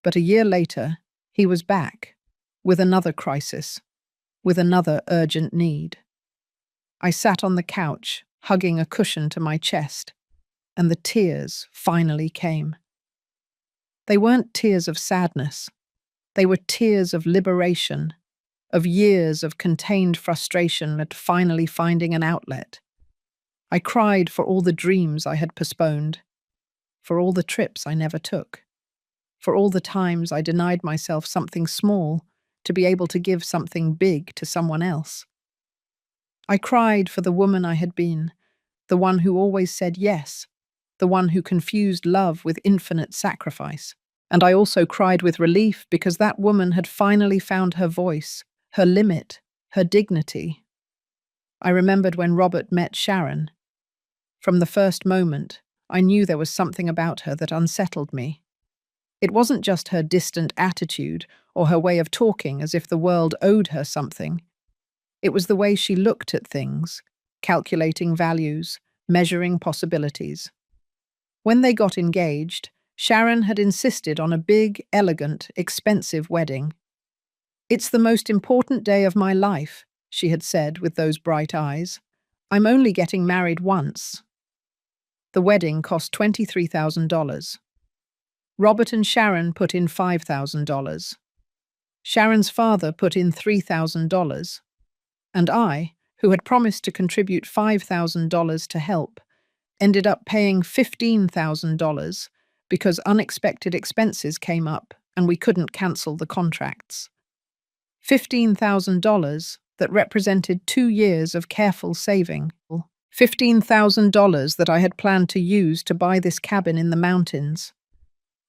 But a year later, he was back, with another crisis, with another urgent need. I sat on the couch, hugging a cushion to my chest, and the tears finally came. They weren't tears of sadness. They were tears of liberation, of years of contained frustration at finally finding an outlet. I cried for all the dreams I had postponed, for all the trips I never took, for all the times I denied myself something small to be able to give something big to someone else. I cried for the woman I had been, the one who always said yes, the one who confused love with infinite sacrifice. And I also cried with relief because that woman had finally found her voice, her limit, her dignity. I remembered when Robert met Sharon. From the first moment, I knew there was something about her that unsettled me. It wasn't just her distant attitude or her way of talking as if the world owed her something. It was the way she looked at things, calculating values, measuring possibilities. When they got engaged, Sharon had insisted on a big, elegant, expensive wedding. "It's the most important day of my life," she had said with those bright eyes. "I'm only getting married once." The wedding cost $23,000. Robert and Sharon put in $5,000. Sharon's father put in $3,000, and I, who had promised to contribute $5,000 to help, ended up paying $15,000 because unexpected expenses came up and we couldn't cancel the contracts. $15,000 that represented 2 years of careful saving. $15,000 that I had planned to use to buy this cabin in the mountains.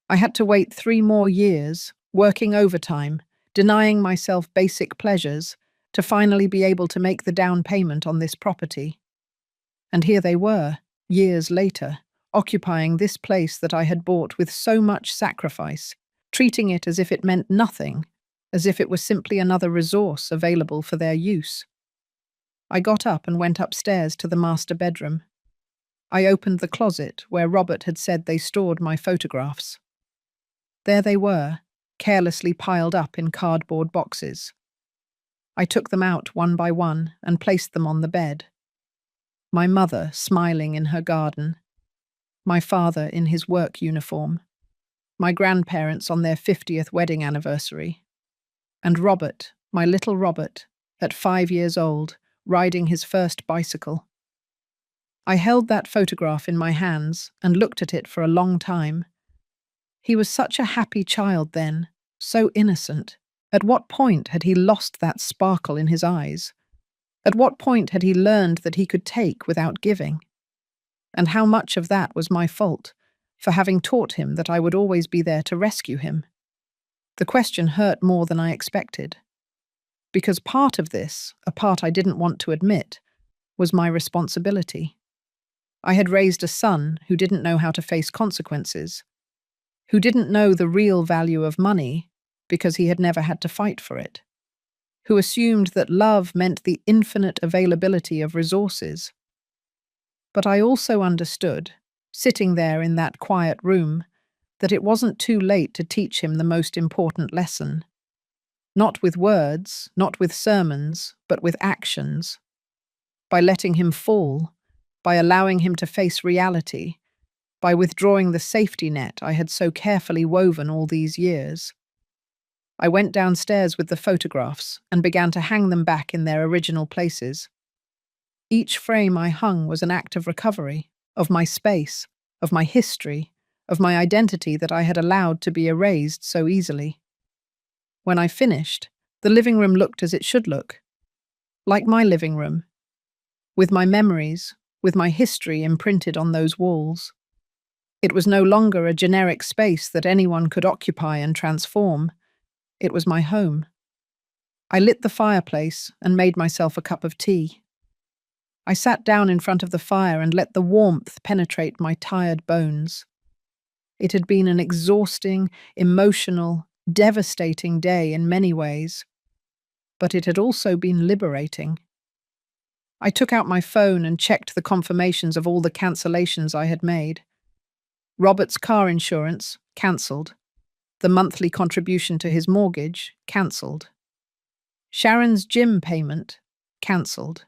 I had to wait 3 more years, working overtime, denying myself basic pleasures, to finally be able to make the down payment on this property. And here they were, years later, occupying this place that I had bought with so much sacrifice, treating it as if it meant nothing, as if it was simply another resource available for their use. I got up and went upstairs to the master bedroom. I opened the closet where Robert had said they stored my photographs. There they were, carelessly piled up in cardboard boxes. I took them out one by one and placed them on the bed. My mother smiling in her garden. My father in his work uniform. My grandparents on their 50th wedding anniversary. And Robert, my little Robert, at 5 years old, riding his first bicycle. I held that photograph in my hands and looked at it for a long time. He was such a happy child then, so innocent. At what point had he lost that sparkle in his eyes? At what point had he learned that he could take without giving? And how much of that was my fault, for having taught him that I would always be there to rescue him? The question hurt more than I expected. Because part of this, a part I didn't want to admit, was my responsibility. I had raised a son who didn't know how to face consequences, who didn't know the real value of money because he had never had to fight for it, who assumed that love meant the infinite availability of resources. But I also understood, sitting there in that quiet room, that it wasn't too late to teach him the most important lesson. Not with words, not with sermons, but with actions. By letting him fall, by allowing him to face reality, by withdrawing the safety net I had so carefully woven all these years. I went downstairs with the photographs and began to hang them back in their original places. Each frame I hung was an act of recovery, of my space, of my history, of my identity that I had allowed to be erased so easily. When I finished, the living room looked as it should look. Like my living room. With my memories, with my history imprinted on those walls. It was no longer a generic space that anyone could occupy and transform. It was my home. I lit the fireplace and made myself a cup of tea. I sat down in front of the fire and let the warmth penetrate my tired bones. It had been an exhausting, emotional, devastating day in many ways, but it had also been liberating. I took out my phone and checked the confirmations of all the cancellations I had made. Robert's car insurance, cancelled. The monthly contribution to his mortgage, cancelled. Sharon's gym payment, cancelled.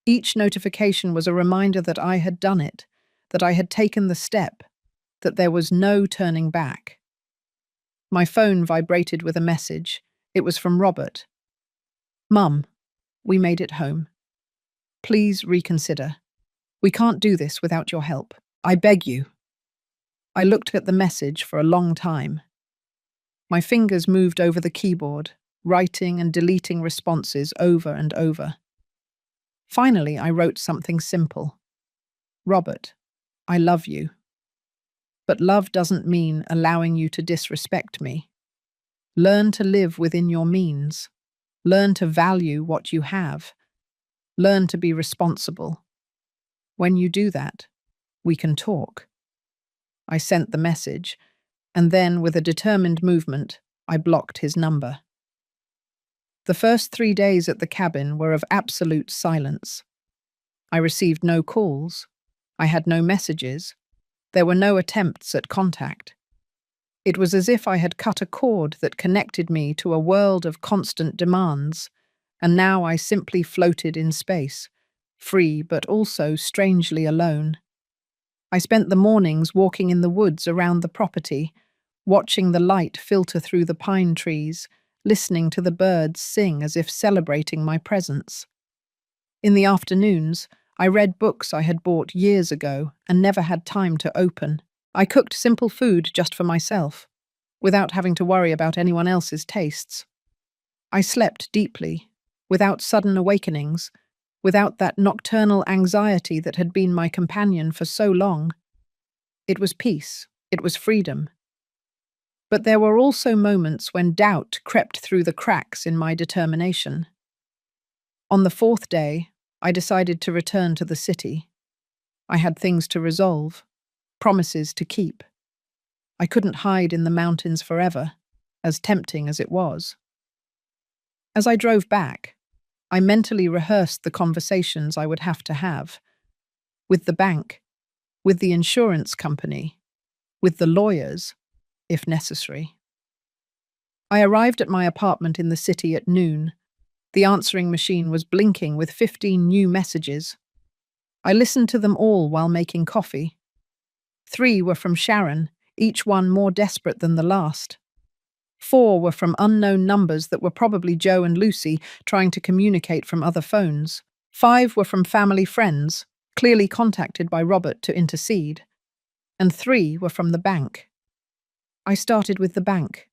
Each notification was a reminder that I had done it, that I had taken the step, that there was no turning back. My phone vibrated with a message. It was from Robert. "Mum, we made it home. Please reconsider. We can't do this without your help. I beg you." I looked at the message for a long time. My fingers moved over the keyboard, writing and deleting responses over and over. Finally, I wrote something simple. "Robert, I love you. But love doesn't mean allowing you to disrespect me. Learn to live within your means. Learn to value what you have. Learn to be responsible. When you do that, we can talk." I sent the message, and then, with a determined movement, I blocked his number. The first 3 days at the cabin were of absolute silence. I received no calls. I had no messages. There were no attempts at contact. It was as if I had cut a cord that connected me to a world of constant demands, and now I simply floated in space, free but also strangely alone. I spent the mornings walking in the woods around the property, watching the light filter through the pine trees, listening to the birds sing as if celebrating my presence. In the afternoons, I read books I had bought years ago and never had time to open. I cooked simple food just for myself, without having to worry about anyone else's tastes. I slept deeply, without sudden awakenings, without that nocturnal anxiety that had been my companion for so long. It was peace, it was freedom. But there were also moments when doubt crept through the cracks in my determination. On the fourth day, I decided to return to the city. I had things to resolve, promises to keep. I couldn't hide in the mountains forever, as tempting as it was. As I drove back, I mentally rehearsed the conversations I would have to have with the bank, with the insurance company, with the lawyers, if necessary. I arrived at my apartment in the city at noon. The answering machine was blinking with 15 new messages. I listened to them all while making coffee. 3 were from Sharon, each one more desperate than the last. 4 were from unknown numbers that were probably Joe and Lucy trying to communicate from other phones. 5 were from family friends, clearly contacted by Robert to intercede. And 3 were from the bank. I started with the bank.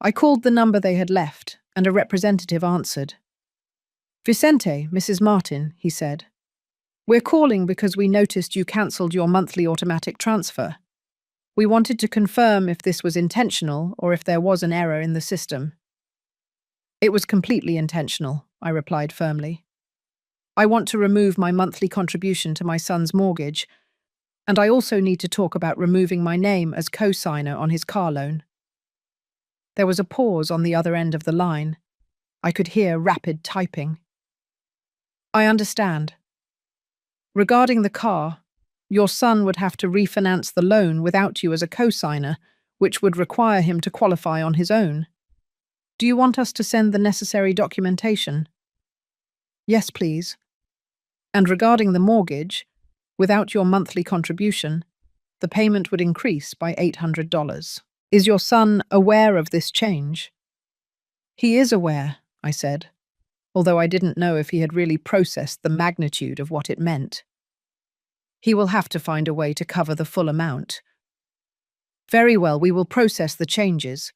I called the number they had left, and a representative answered. "Vicente, Mrs. Martin," he said. "We're calling because we noticed you cancelled your monthly automatic transfer. We wanted to confirm if this was intentional or if there was an error in the system." "It was completely intentional," I replied firmly. "I want to remove my monthly contribution to my son's mortgage, and I also need to talk about removing my name as co-signer on his car loan." There was a pause on the other end of the line. I could hear rapid typing. "I understand. Regarding the car, your son would have to refinance the loan without you as a co-signer, which would require him to qualify on his own. Do you want us to send the necessary documentation?" "Yes, please. And regarding the mortgage, without your monthly contribution, the payment would increase by $800. Is your son aware of this change?" "He is aware," I said, although I didn't know if he had really processed the magnitude of what it meant. "He will have to find a way to cover the full amount." "Very well, we will process the changes.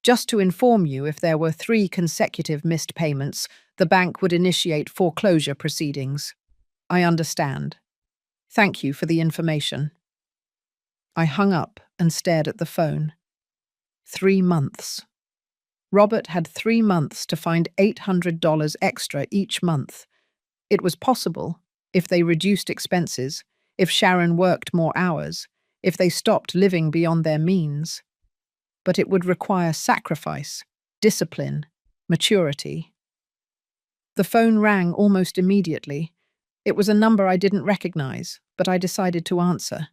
Just to inform you, if there were 3 consecutive missed payments, the bank would initiate foreclosure proceedings." "I understand. Thank you for the information." I hung up and stared at the phone. 3 months. Robert had 3 months to find $800 extra each month. It was possible, if they reduced expenses, if Sharon worked more hours, if they stopped living beyond their means. But it would require sacrifice, discipline, maturity. The phone rang almost immediately. It was a number I didn't recognize, but I decided to answer.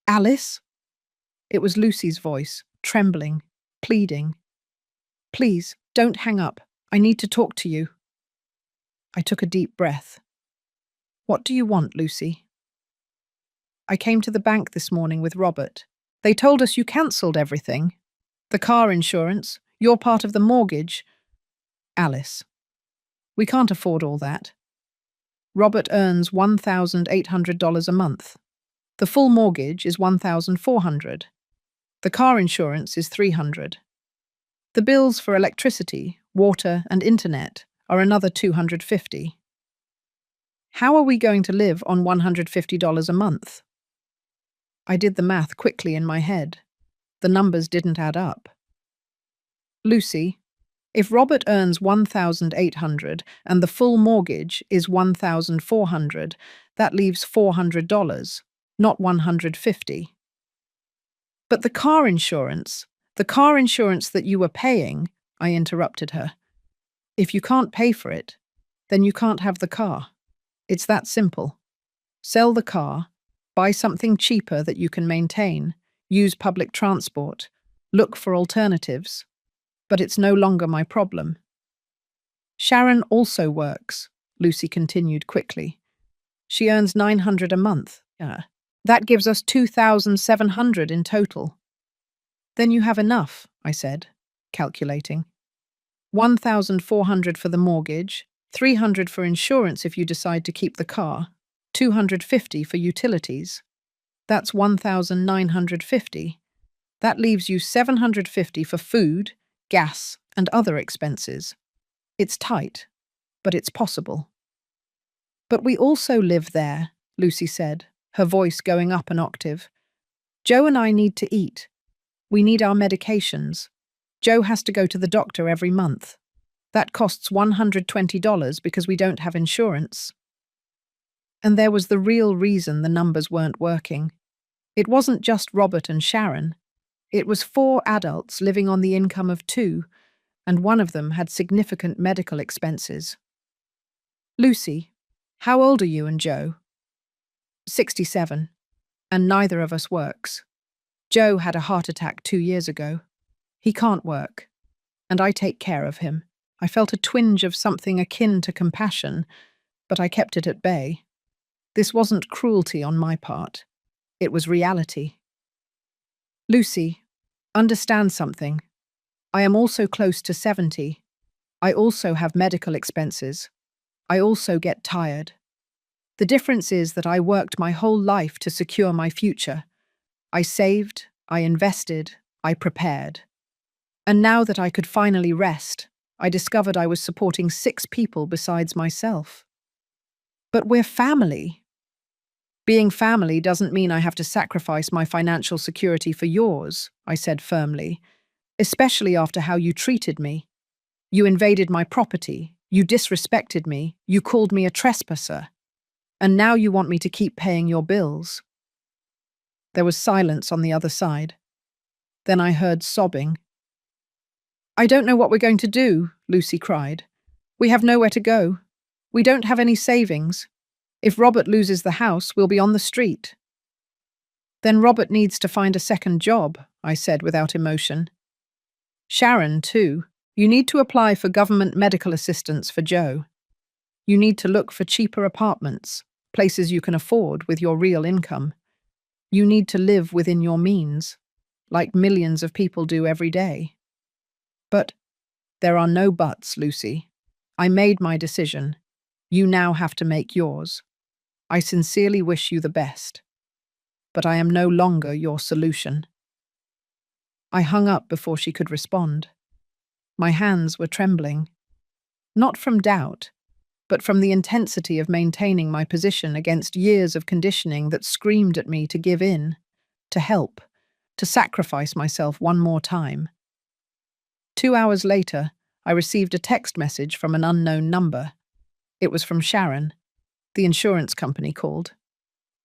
"Alice?" It was Lucy's voice, trembling, pleading. "Please, don't hang up. I need to talk to you." I took a deep breath. "What do you want, Lucy?" "I came to the bank this morning with Robert. They told us you cancelled everything. The car insurance, your part of the mortgage." "Alice, we can't afford all that. Robert earns $1,800 a month. The full mortgage is $1,400. The car insurance is $300. The bills for electricity, water, and internet are another $250. How are we going to live on $150 a month?" I did the math quickly in my head. The numbers didn't add up. "Lucy, if Robert earns $1,800 and the full mortgage is $1,400, that leaves $400, not $150. "But the car insurance that you were paying," I interrupted her. "If you can't pay for it, then you can't have the car. It's that simple. Sell the car, buy something cheaper that you can maintain, use public transport, look for alternatives. But it's no longer my problem." "Sharon also works," Lucy continued quickly. "She earns $900 a month. That gives us $2,700 in total." "Then you have enough," I said, calculating. $1,400 for the mortgage, $300 for insurance if you decide to keep the car, $250 for utilities. That's $1,950. That leaves you $750 for food, gas, and other expenses. It's tight, but it's possible. But we also live there, Lucy said, her voice going up an octave. Joe and I need to eat. We need our medications. Joe has to go to the doctor every month. That costs $120 because we don't have insurance. And there was the real reason the numbers weren't working. It wasn't just Robert and Sharon. It was 4 adults living on the income of 2, and one of them had significant medical expenses. Lucy, how old are you and Joe? 67, and neither of us works. Joe had a heart attack 2 years ago. He can't work, and I take care of him. I felt a twinge of something akin to compassion, but I kept it at bay. This wasn't cruelty on my part. It was reality. Lucy, understand something. I am also close to 70. I also have medical expenses. I also get tired. The difference is that I worked my whole life to secure my future. I saved, I invested, I prepared. And now that I could finally rest, I discovered I was supporting 6 people besides myself. But we're family. Being family doesn't mean I have to sacrifice my financial security for yours, I said firmly, especially after how you treated me. You invaded my property, you disrespected me, you called me a trespasser, and now you want me to keep paying your bills. There was silence on the other side. Then I heard sobbing. I don't know what we're going to do, Lucy cried. We have nowhere to go. We don't have any savings. If Robert loses the house, we'll be on the street. Then Robert needs to find a second job, I said without emotion. Sharon, too. You need to apply for government medical assistance for Joe. You need to look for cheaper apartments, places you can afford with your real income. You need to live within your means, like millions of people do every day. But there are no buts, Lucy. I made my decision. You now have to make yours. I sincerely wish you the best. But I am no longer your solution. I hung up before she could respond. My hands were trembling. Not from doubt, but from the intensity of maintaining my position against years of conditioning that screamed at me to give in, to help, to sacrifice myself one more time. 2 hours later, I received a text message from an unknown number. It was from Sharon. The insurance company called.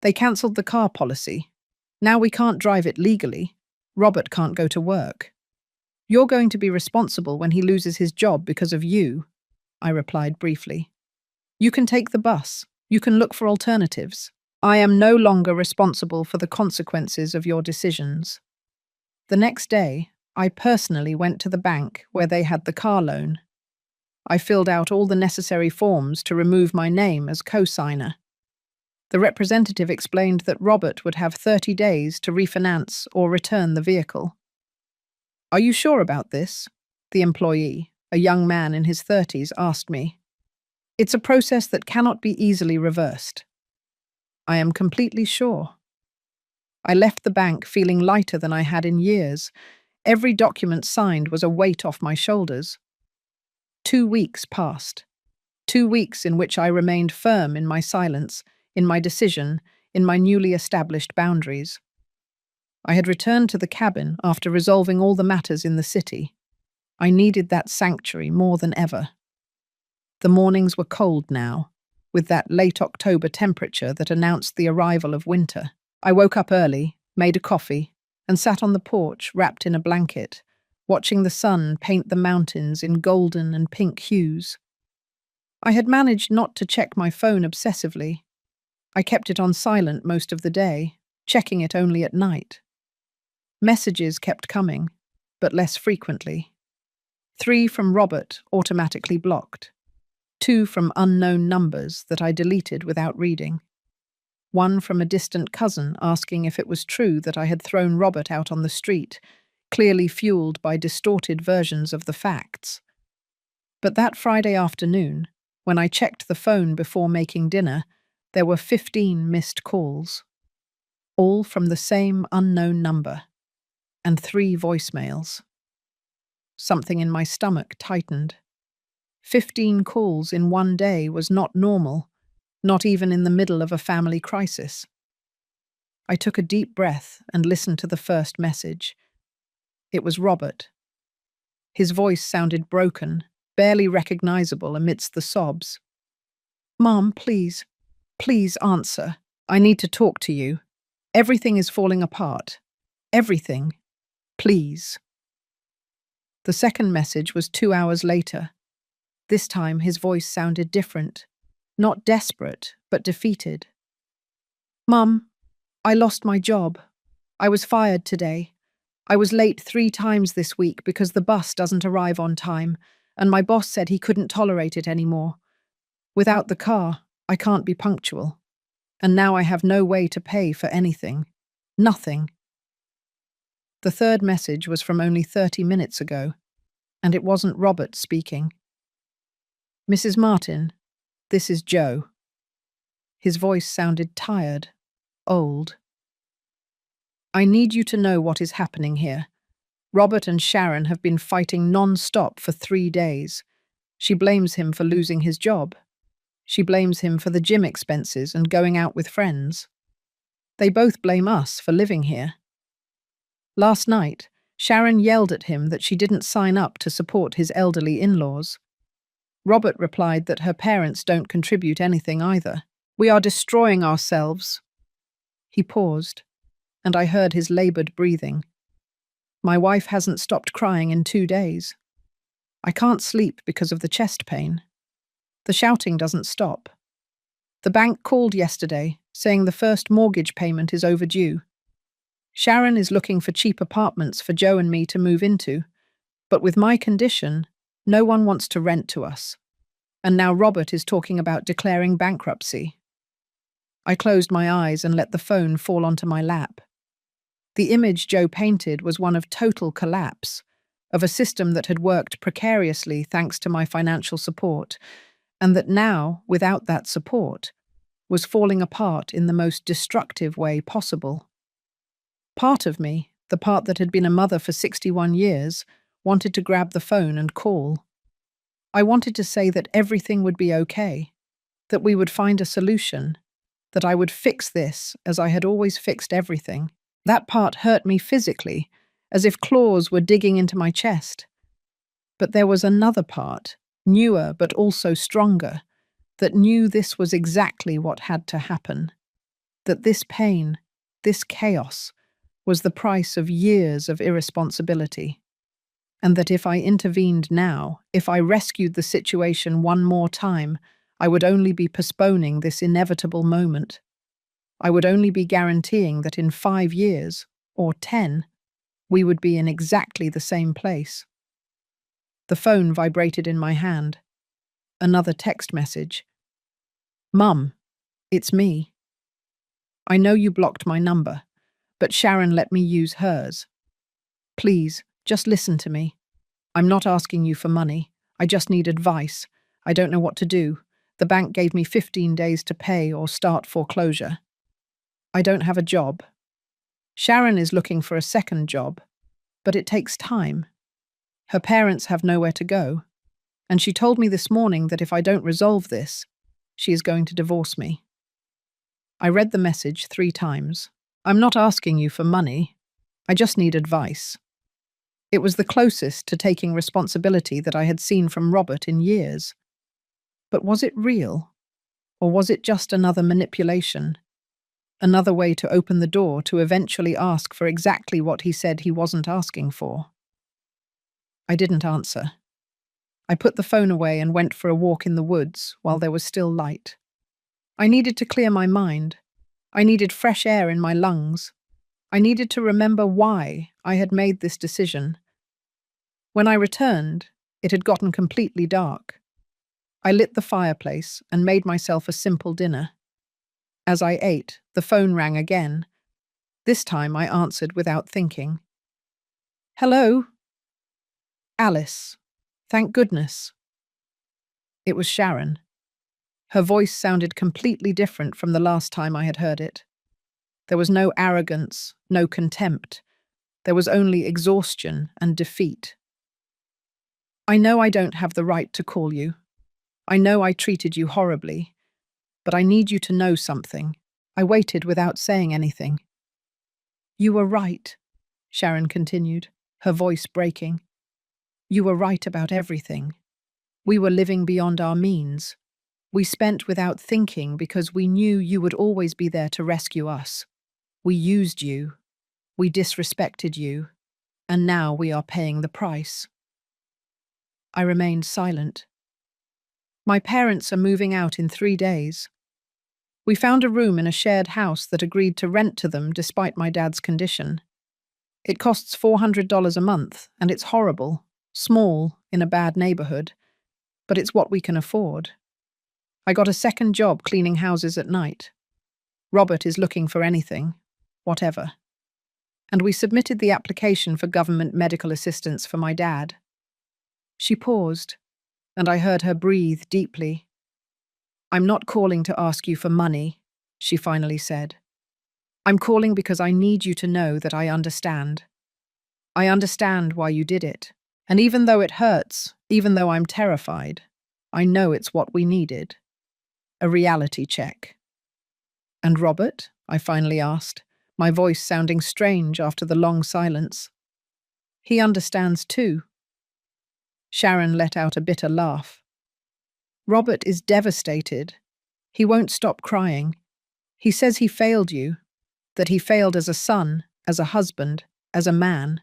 They cancelled the car policy. Now we can't drive it legally. Robert can't go to work. You're going to be responsible when he loses his job because of you, I replied briefly. You can take the bus. You can look for alternatives. I am no longer responsible for the consequences of your decisions. The next day, I personally went to the bank where they had the car loan. I filled out all the necessary forms to remove my name as co-signer. The representative explained that Robert would have 30 days to refinance or return the vehicle. Are you sure about this? The employee, a young man in his 30s, asked me. It's a process that cannot be easily reversed. I am completely sure. I left the bank feeling lighter than I had in years. Every document signed was a weight off my shoulders. 2 weeks passed. 2 weeks in which I remained firm in my silence, in my decision, in my newly established boundaries. I had returned to the cabin after resolving all the matters in the city. I needed that sanctuary more than ever. The mornings were cold now, with that late October temperature that announced the arrival of winter. I woke up early, made a coffee, and sat on the porch wrapped in a blanket, watching the sun paint the mountains in golden and pink hues. I had managed not to check my phone obsessively. I kept it on silent most of the day, checking it only at night. Messages kept coming, but less frequently. 3 from Robert, automatically blocked. 2 from unknown numbers that I deleted without reading. 1 from a distant cousin asking if it was true that I had thrown Robert out on the street, clearly fueled by distorted versions of the facts. But that Friday afternoon, when I checked the phone before making dinner, there were 15 missed calls, all from the same unknown number, and 3 voicemails. Something in my stomach tightened. 15 calls in one day was not normal, not even in the middle of a family crisis. I took a deep breath and listened to the first message. It was Robert. His voice sounded broken, barely recognizable amidst the sobs. "Mom, please, please answer. I need to talk to you. Everything is falling apart. Everything. Please." The second message was 2 hours later. This time his voice sounded different. Not desperate, but defeated. "Mum, I lost my job. I was fired today. I was late 3 times this week because the bus doesn't arrive on time, and my boss said he couldn't tolerate it anymore. Without the car, I can't be punctual. And now I have no way to pay for anything. Nothing." The third message was from only 30 minutes ago, and it wasn't Robert speaking. "Mrs. Martin, this is Joe." His voice sounded tired, old. "I need you to know what is happening here. Robert and Sharon have been fighting non-stop for 3 days. She blames him for losing his job. She blames him for the gym expenses and going out with friends. They both blame us for living here. Last night, Sharon yelled at him that she didn't sign up to support his elderly in-laws. Robert replied that her parents don't contribute anything either. "We are destroying ourselves." He paused, and I heard his labored breathing. "My wife hasn't stopped crying in 2 days. I can't sleep because of the chest pain. The shouting doesn't stop. The bank called yesterday, saying the first mortgage payment is overdue. Sharon is looking for cheap apartments for Joe and me to move into, but with my condition, no one wants to rent to us. And now Robert is talking about declaring bankruptcy." I closed my eyes and let the phone fall onto my lap. The image Joe painted was one of total collapse, of a system that had worked precariously thanks to my financial support, and that now, without that support, was falling apart in the most destructive way possible. Part of me, the part that had been a mother for 61 years, wanted to grab the phone and call. I wanted to say that everything would be okay, that we would find a solution, that I would fix this as I had always fixed everything. That part hurt me physically, as if claws were digging into my chest. But there was another part, newer but also stronger, that knew this was exactly what had to happen, that this pain, this chaos, was the price of years of irresponsibility, and that if I intervened now, if I rescued the situation one more time, I would only be postponing this inevitable moment. I would only be guaranteeing that in 5 years, or 10, we would be in exactly the same place. The phone vibrated in my hand. Another text message. "Mum, it's me. I know you blocked my number, but Sharon let me use hers. Please, just listen to me. I'm not asking you for money. I just need advice. I don't know what to do. The bank gave me 15 days to pay or start foreclosure. I don't have a job. Sharon is looking for a second job, but it takes time. Her parents have nowhere to go, and she told me this morning that if I don't resolve this, she is going to divorce me." I read the message 3 times. "I'm not asking you for money. I just need advice." It was the closest to taking responsibility that I had seen from Robert in years. But was it real? Or was it just another manipulation? Another way to open the door to eventually ask for exactly what he said he wasn't asking for? I didn't answer. I put the phone away and went for a walk in the woods while there was still light. I needed to clear my mind. I needed fresh air in my lungs. I needed to remember why I had made this decision. When I returned, it had gotten completely dark. I lit the fireplace and made myself a simple dinner. As I ate, the phone rang again. This time I answered without thinking. "Hello?" "Alice. Thank goodness." It was Sharon. Her voice sounded completely different from the last time I had heard it. There was no arrogance, no contempt. There was only exhaustion and defeat. I know I don't have the right to call you. I know I treated you horribly. But I need you to know something. I waited without saying anything. You were right, Sharon continued, her voice breaking. You were right about everything. We were living beyond our means. We spent without thinking because we knew you would always be there to rescue us. We used you. We disrespected you. And now we are paying the price. I remained silent. My parents are moving out in 3 days. We found a room in a shared house that agreed to rent to them despite my dad's condition. It costs $400 a month, and it's horrible, small, in a bad neighborhood, but it's what we can afford. I got a second job cleaning houses at night. Robert is looking for anything, whatever. And we submitted the application for government medical assistance for my dad. She paused, and I heard her breathe deeply. I'm not calling to ask you for money, she finally said. I'm calling because I need you to know that I understand. I understand why you did it. And even though it hurts, even though I'm terrified, I know it's what we needed. A reality check. And Robert? I finally asked, my voice sounding strange after the long silence. He understands too. Sharon let out a bitter laugh. Robert is devastated. He won't stop crying. He says he failed you, that he failed as a son, as a husband, as a man.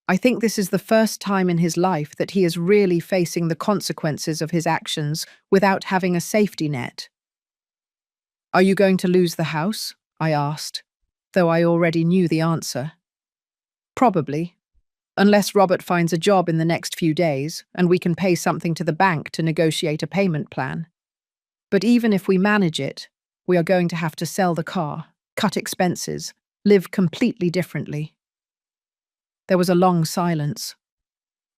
I think this is the first time in his life that he is really facing the consequences of his actions without having a safety net. Are you going to lose the house? I asked, though I already knew the answer. Probably. Unless Robert finds a job in the next few days and we can pay something to the bank to negotiate a payment plan. But even if we manage it, we are going to have to sell the car, cut expenses, live completely differently. There was a long silence.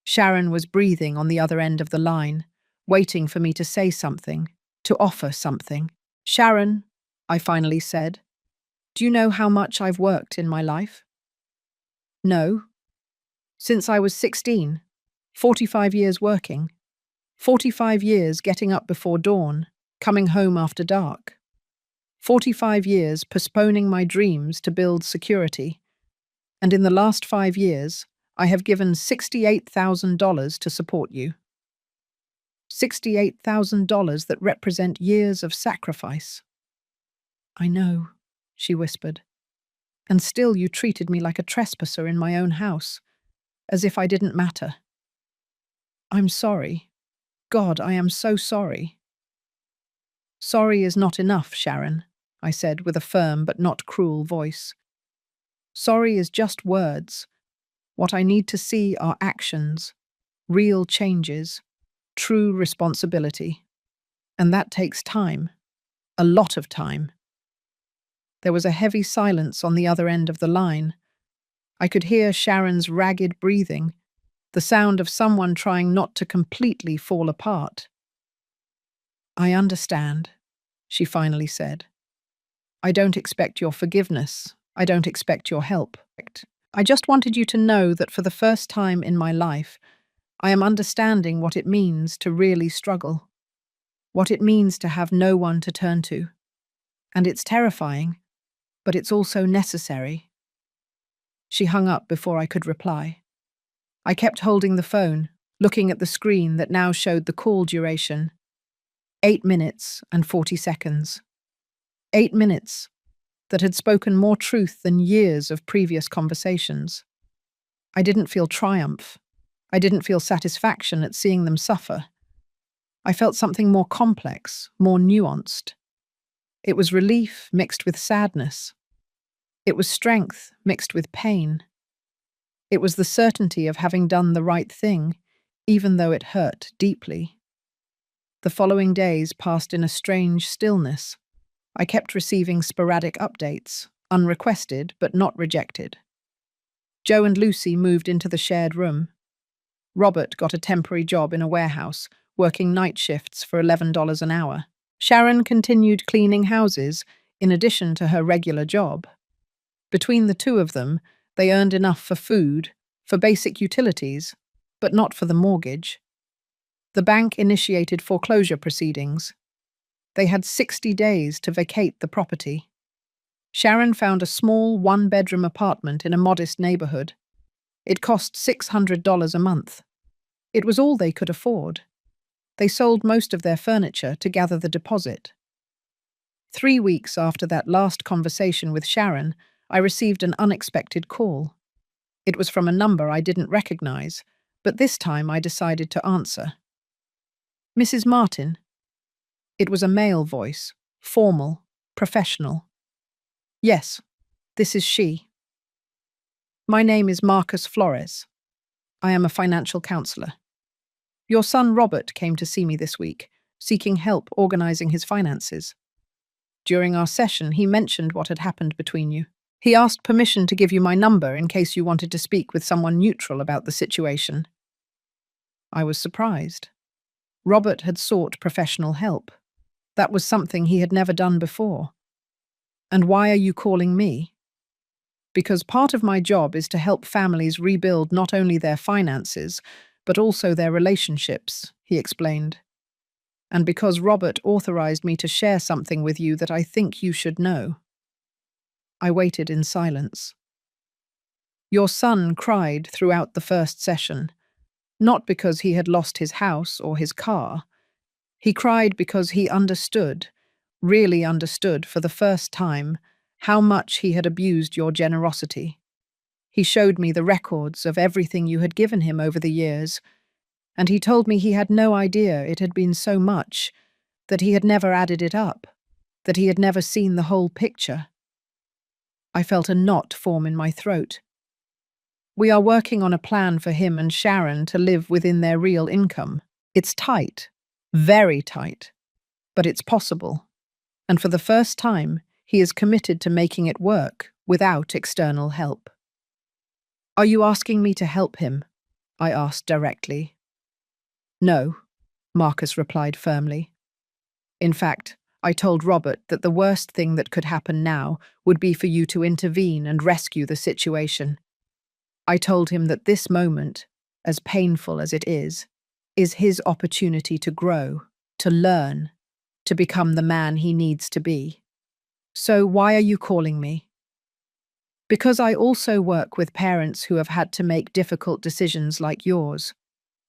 Sharon was breathing on the other end of the line, waiting for me to say something, to offer something. Sharon, I finally said, do you know how much I've worked in my life? No. Since I was 16, 45 years working, 45 years getting up before dawn, coming home after dark, 45 years postponing my dreams to build security, and in the last 5 years, I have given $68,000 to support you. $68,000 that represent years of sacrifice. I know, she whispered, and still you treated me like a trespasser in my own house. As if I didn't matter. I'm sorry. God, I am so sorry. Sorry is not enough, Sharon, I said with a firm but not cruel voice. Sorry is just words. What I need to see are actions, real changes, true responsibility. And that takes time. A lot of time. There was a heavy silence on the other end of the line. I could hear Sharon's ragged breathing, the sound of someone trying not to completely fall apart. I understand, she finally said. I don't expect your forgiveness. I don't expect your help. I just wanted you to know that for the first time in my life, I am understanding what it means to really struggle, what it means to have no one to turn to. And it's terrifying, but it's also necessary. She hung up before I could reply. I kept holding the phone, looking at the screen that now showed the call duration. 8 minutes and 40 seconds. 8 minutes that had spoken more truth than years of previous conversations. I didn't feel triumph. I didn't feel satisfaction at seeing them suffer. I felt something more complex, more nuanced. It was relief mixed with sadness. It was strength mixed with pain. It was the certainty of having done the right thing, even though it hurt deeply. The following days passed in a strange stillness. I kept receiving sporadic updates, unrequested but not rejected. Joe and Lucy moved into the shared room. Robert got a temporary job in a warehouse, working night shifts for $11 an hour. Sharon continued cleaning houses in addition to her regular job. Between the two of them, they earned enough for food, for basic utilities, but not for the mortgage. The bank initiated foreclosure proceedings. They had 60 days to vacate the property. Sharon found a small one-bedroom apartment in a modest neighborhood. It cost $600 a month. It was all they could afford. They sold most of their furniture to gather the deposit. 3 weeks after that last conversation with Sharon, I received an unexpected call. It was from a number I didn't recognize, but this time I decided to answer. "Mrs. Martin?" It was a male voice, formal, professional. "Yes, this is she. My name is Marcus Flores. I am a financial counselor. Your son Robert came to see me this week, seeking help organizing his finances. During our session, he mentioned what had happened between you. He asked permission to give you my number in case you wanted to speak with someone neutral about the situation." I was surprised. Robert had sought professional help. That was something he had never done before. "And why are you calling me?" "Because part of my job is to help families rebuild not only their finances, but also their relationships," he explained. "And because Robert authorized me to share something with you that I think you should know." I waited in silence. "Your son cried throughout the first session, not because he had lost his house or his car. He cried because he understood, really understood for the first time, how much he had abused your generosity. He showed me the records of everything you had given him over the years, and he told me he had no idea it had been so much, that he had never added it up, that he had never seen the whole picture." I felt a knot form in my throat. "We are working on a plan for him and Sharon to live within their real income. It's tight, very tight, but it's possible. And for the first time, he is committed to making it work without external help." "Are you asking me to help him?" I asked directly. "No," Marcus replied firmly. "In fact, I told Robert that the worst thing that could happen now would be for you to intervene and rescue the situation. I told him that this moment, as painful as it is his opportunity to grow, to learn, to become the man he needs to be. So why are you calling me?" "Because I also work with parents who have had to make difficult decisions like yours.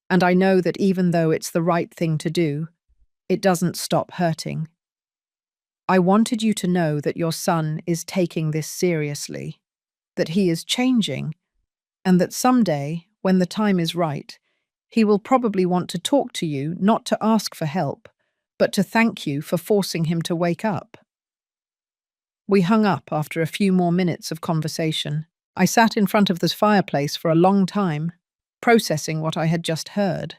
And I know that even though it's the right thing to do, it doesn't stop hurting. I wanted you to know that your son is taking this seriously, that he is changing, and that someday, when the time is right, he will probably want to talk to you, not to ask for help, but to thank you for forcing him to wake up." We hung up after a few more minutes of conversation. I sat in front of the fireplace for a long time, processing what I had just heard.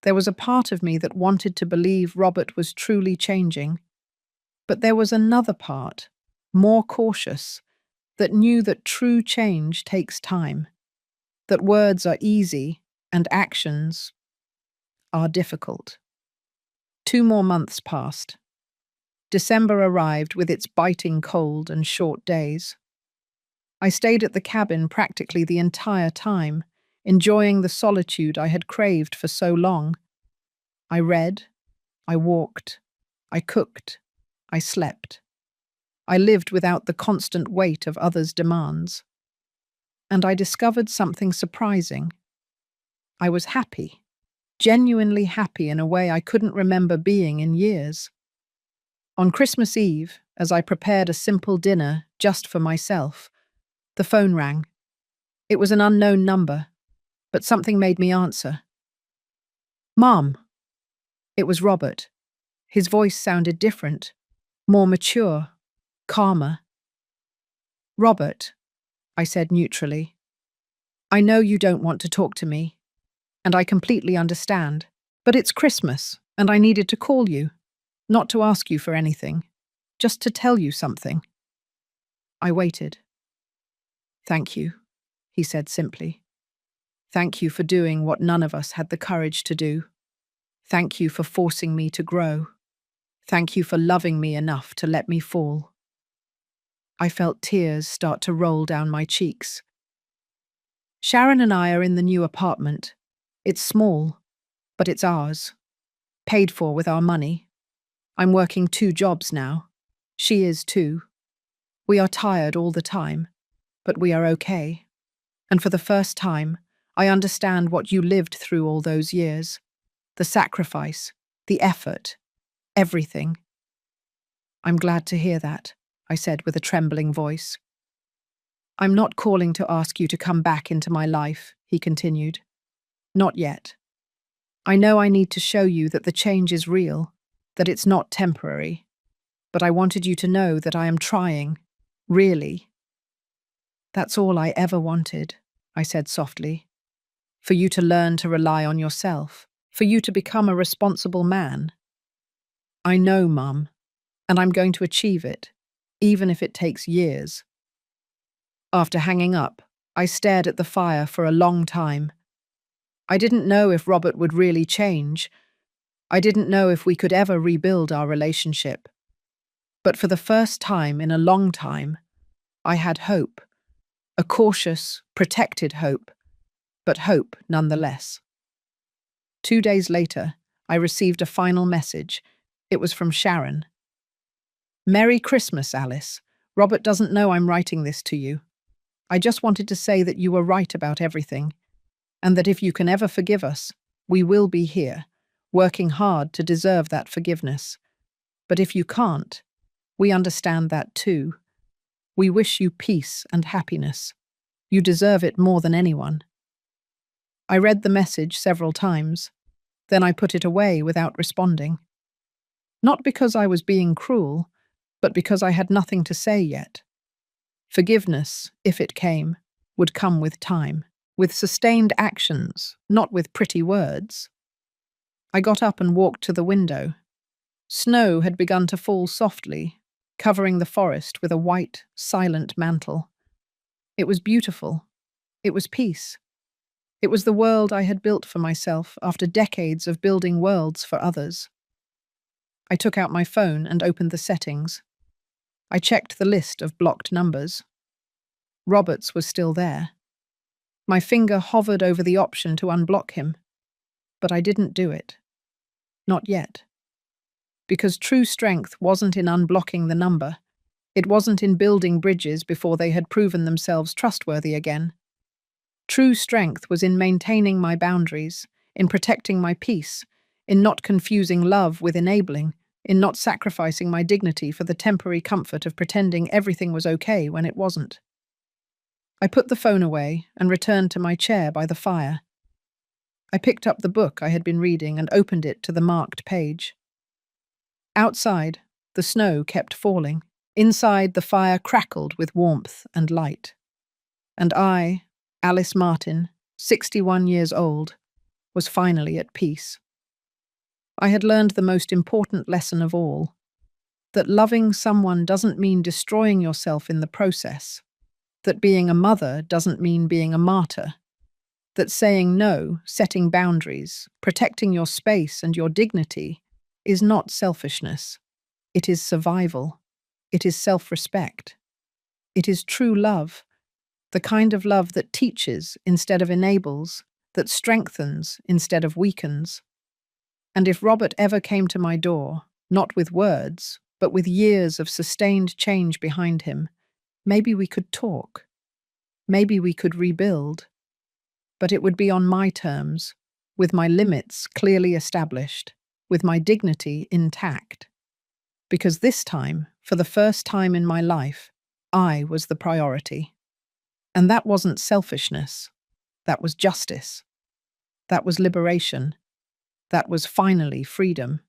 There was a part of me that wanted to believe Robert was truly changing, but there was another part, more cautious, that knew that true change takes time, that words are easy and actions are difficult. 2 more months passed. December arrived with its biting cold and short days. I stayed at the cabin practically the entire time, enjoying the solitude I had craved for so long. I read, I walked, I cooked, I slept. I lived without the constant weight of others' demands. And I discovered something surprising. I was happy, genuinely happy in a way I couldn't remember being in years. On Christmas Eve, as I prepared a simple dinner just for myself, the phone rang. It was an unknown number, but something made me answer. "Mom." It was Robert. His voice sounded different, more mature, calmer. "Robert," I said neutrally, "I know you don't want to talk to me, and I completely understand, but it's Christmas, and I needed to call you, not to ask you for anything, just to tell you something." I waited. "Thank you," he said simply. "Thank you for doing what none of us had the courage to do. Thank you for forcing me to grow. Thank you for loving me enough to let me fall. I felt tears start to roll down my cheeks. Sharon and I are in the new apartment. It's small, but it's ours. Paid for with our money. I'm working 2 jobs now. She is too. We are tired all the time, but we are okay. And for the first time, I understand what you lived through all those years. The sacrifice, the effort, everything. I'm glad to hear that, I said with a trembling voice. I'm not calling to ask you to come back into my life, he continued. Not yet. I know I need to show you that the change is real, that it's not temporary. But I wanted you to know that I am trying, really. That's all I ever wanted, I said softly. For you to learn to rely on yourself, for you to become a responsible man. I know, Mum, and I'm going to achieve it, even if it takes years. After hanging up, I stared at the fire for a long time. I didn't know if Robert would really change. I didn't know if we could ever rebuild our relationship. But for the first time in a long time, I had hope. A cautious, protected hope, but hope nonetheless. 2 days later, I received a final message. It was from Sharon. Merry Christmas, Alice. Robert doesn't know I'm writing this to you. I just wanted to say that you were right about everything, and that if you can ever forgive us, we will be here, working hard to deserve that forgiveness. But if you can't, we understand that too. We wish you peace and happiness. You deserve it more than anyone. I read the message several times. Then I put it away without responding. Not because I was being cruel, but because I had nothing to say yet. Forgiveness, if it came, would come with time, with sustained actions, not with pretty words. I got up and walked to the window. Snow had begun to fall softly, covering the forest with a white, silent mantle. It was beautiful. It was peace. It was the world I had built for myself after decades of building worlds for others. I took out my phone and opened the settings. I checked the list of blocked numbers. Robert's was still there. My finger hovered over the option to unblock him, but I didn't do it. Not yet. Because true strength wasn't in unblocking the number. It wasn't in building bridges before they had proven themselves trustworthy again. True strength was in maintaining my boundaries, in protecting my peace, in not confusing love with enabling, in not sacrificing my dignity for the temporary comfort of pretending everything was okay when it wasn't. I put the phone away and returned to my chair by the fire. I picked up the book I had been reading and opened it to the marked page. Outside, the snow kept falling. Inside, the fire crackled with warmth and light. And I, Alice Martin, 61 years old, was finally at peace. I had learned the most important lesson of all, that loving someone doesn't mean destroying yourself in the process, that being a mother doesn't mean being a martyr, that saying no, setting boundaries, protecting your space and your dignity is not selfishness. It is survival. It is self-respect. It is true love, the kind of love that teaches instead of enables, that strengthens instead of weakens. And if Robert ever came to my door, not with words, but with years of sustained change behind him, maybe we could talk. Maybe we could rebuild. But it would be on my terms, with my limits clearly established, with my dignity intact. Because this time, for the first time in my life, I was the priority. And that wasn't selfishness. That was justice. That was liberation. That was finally freedom.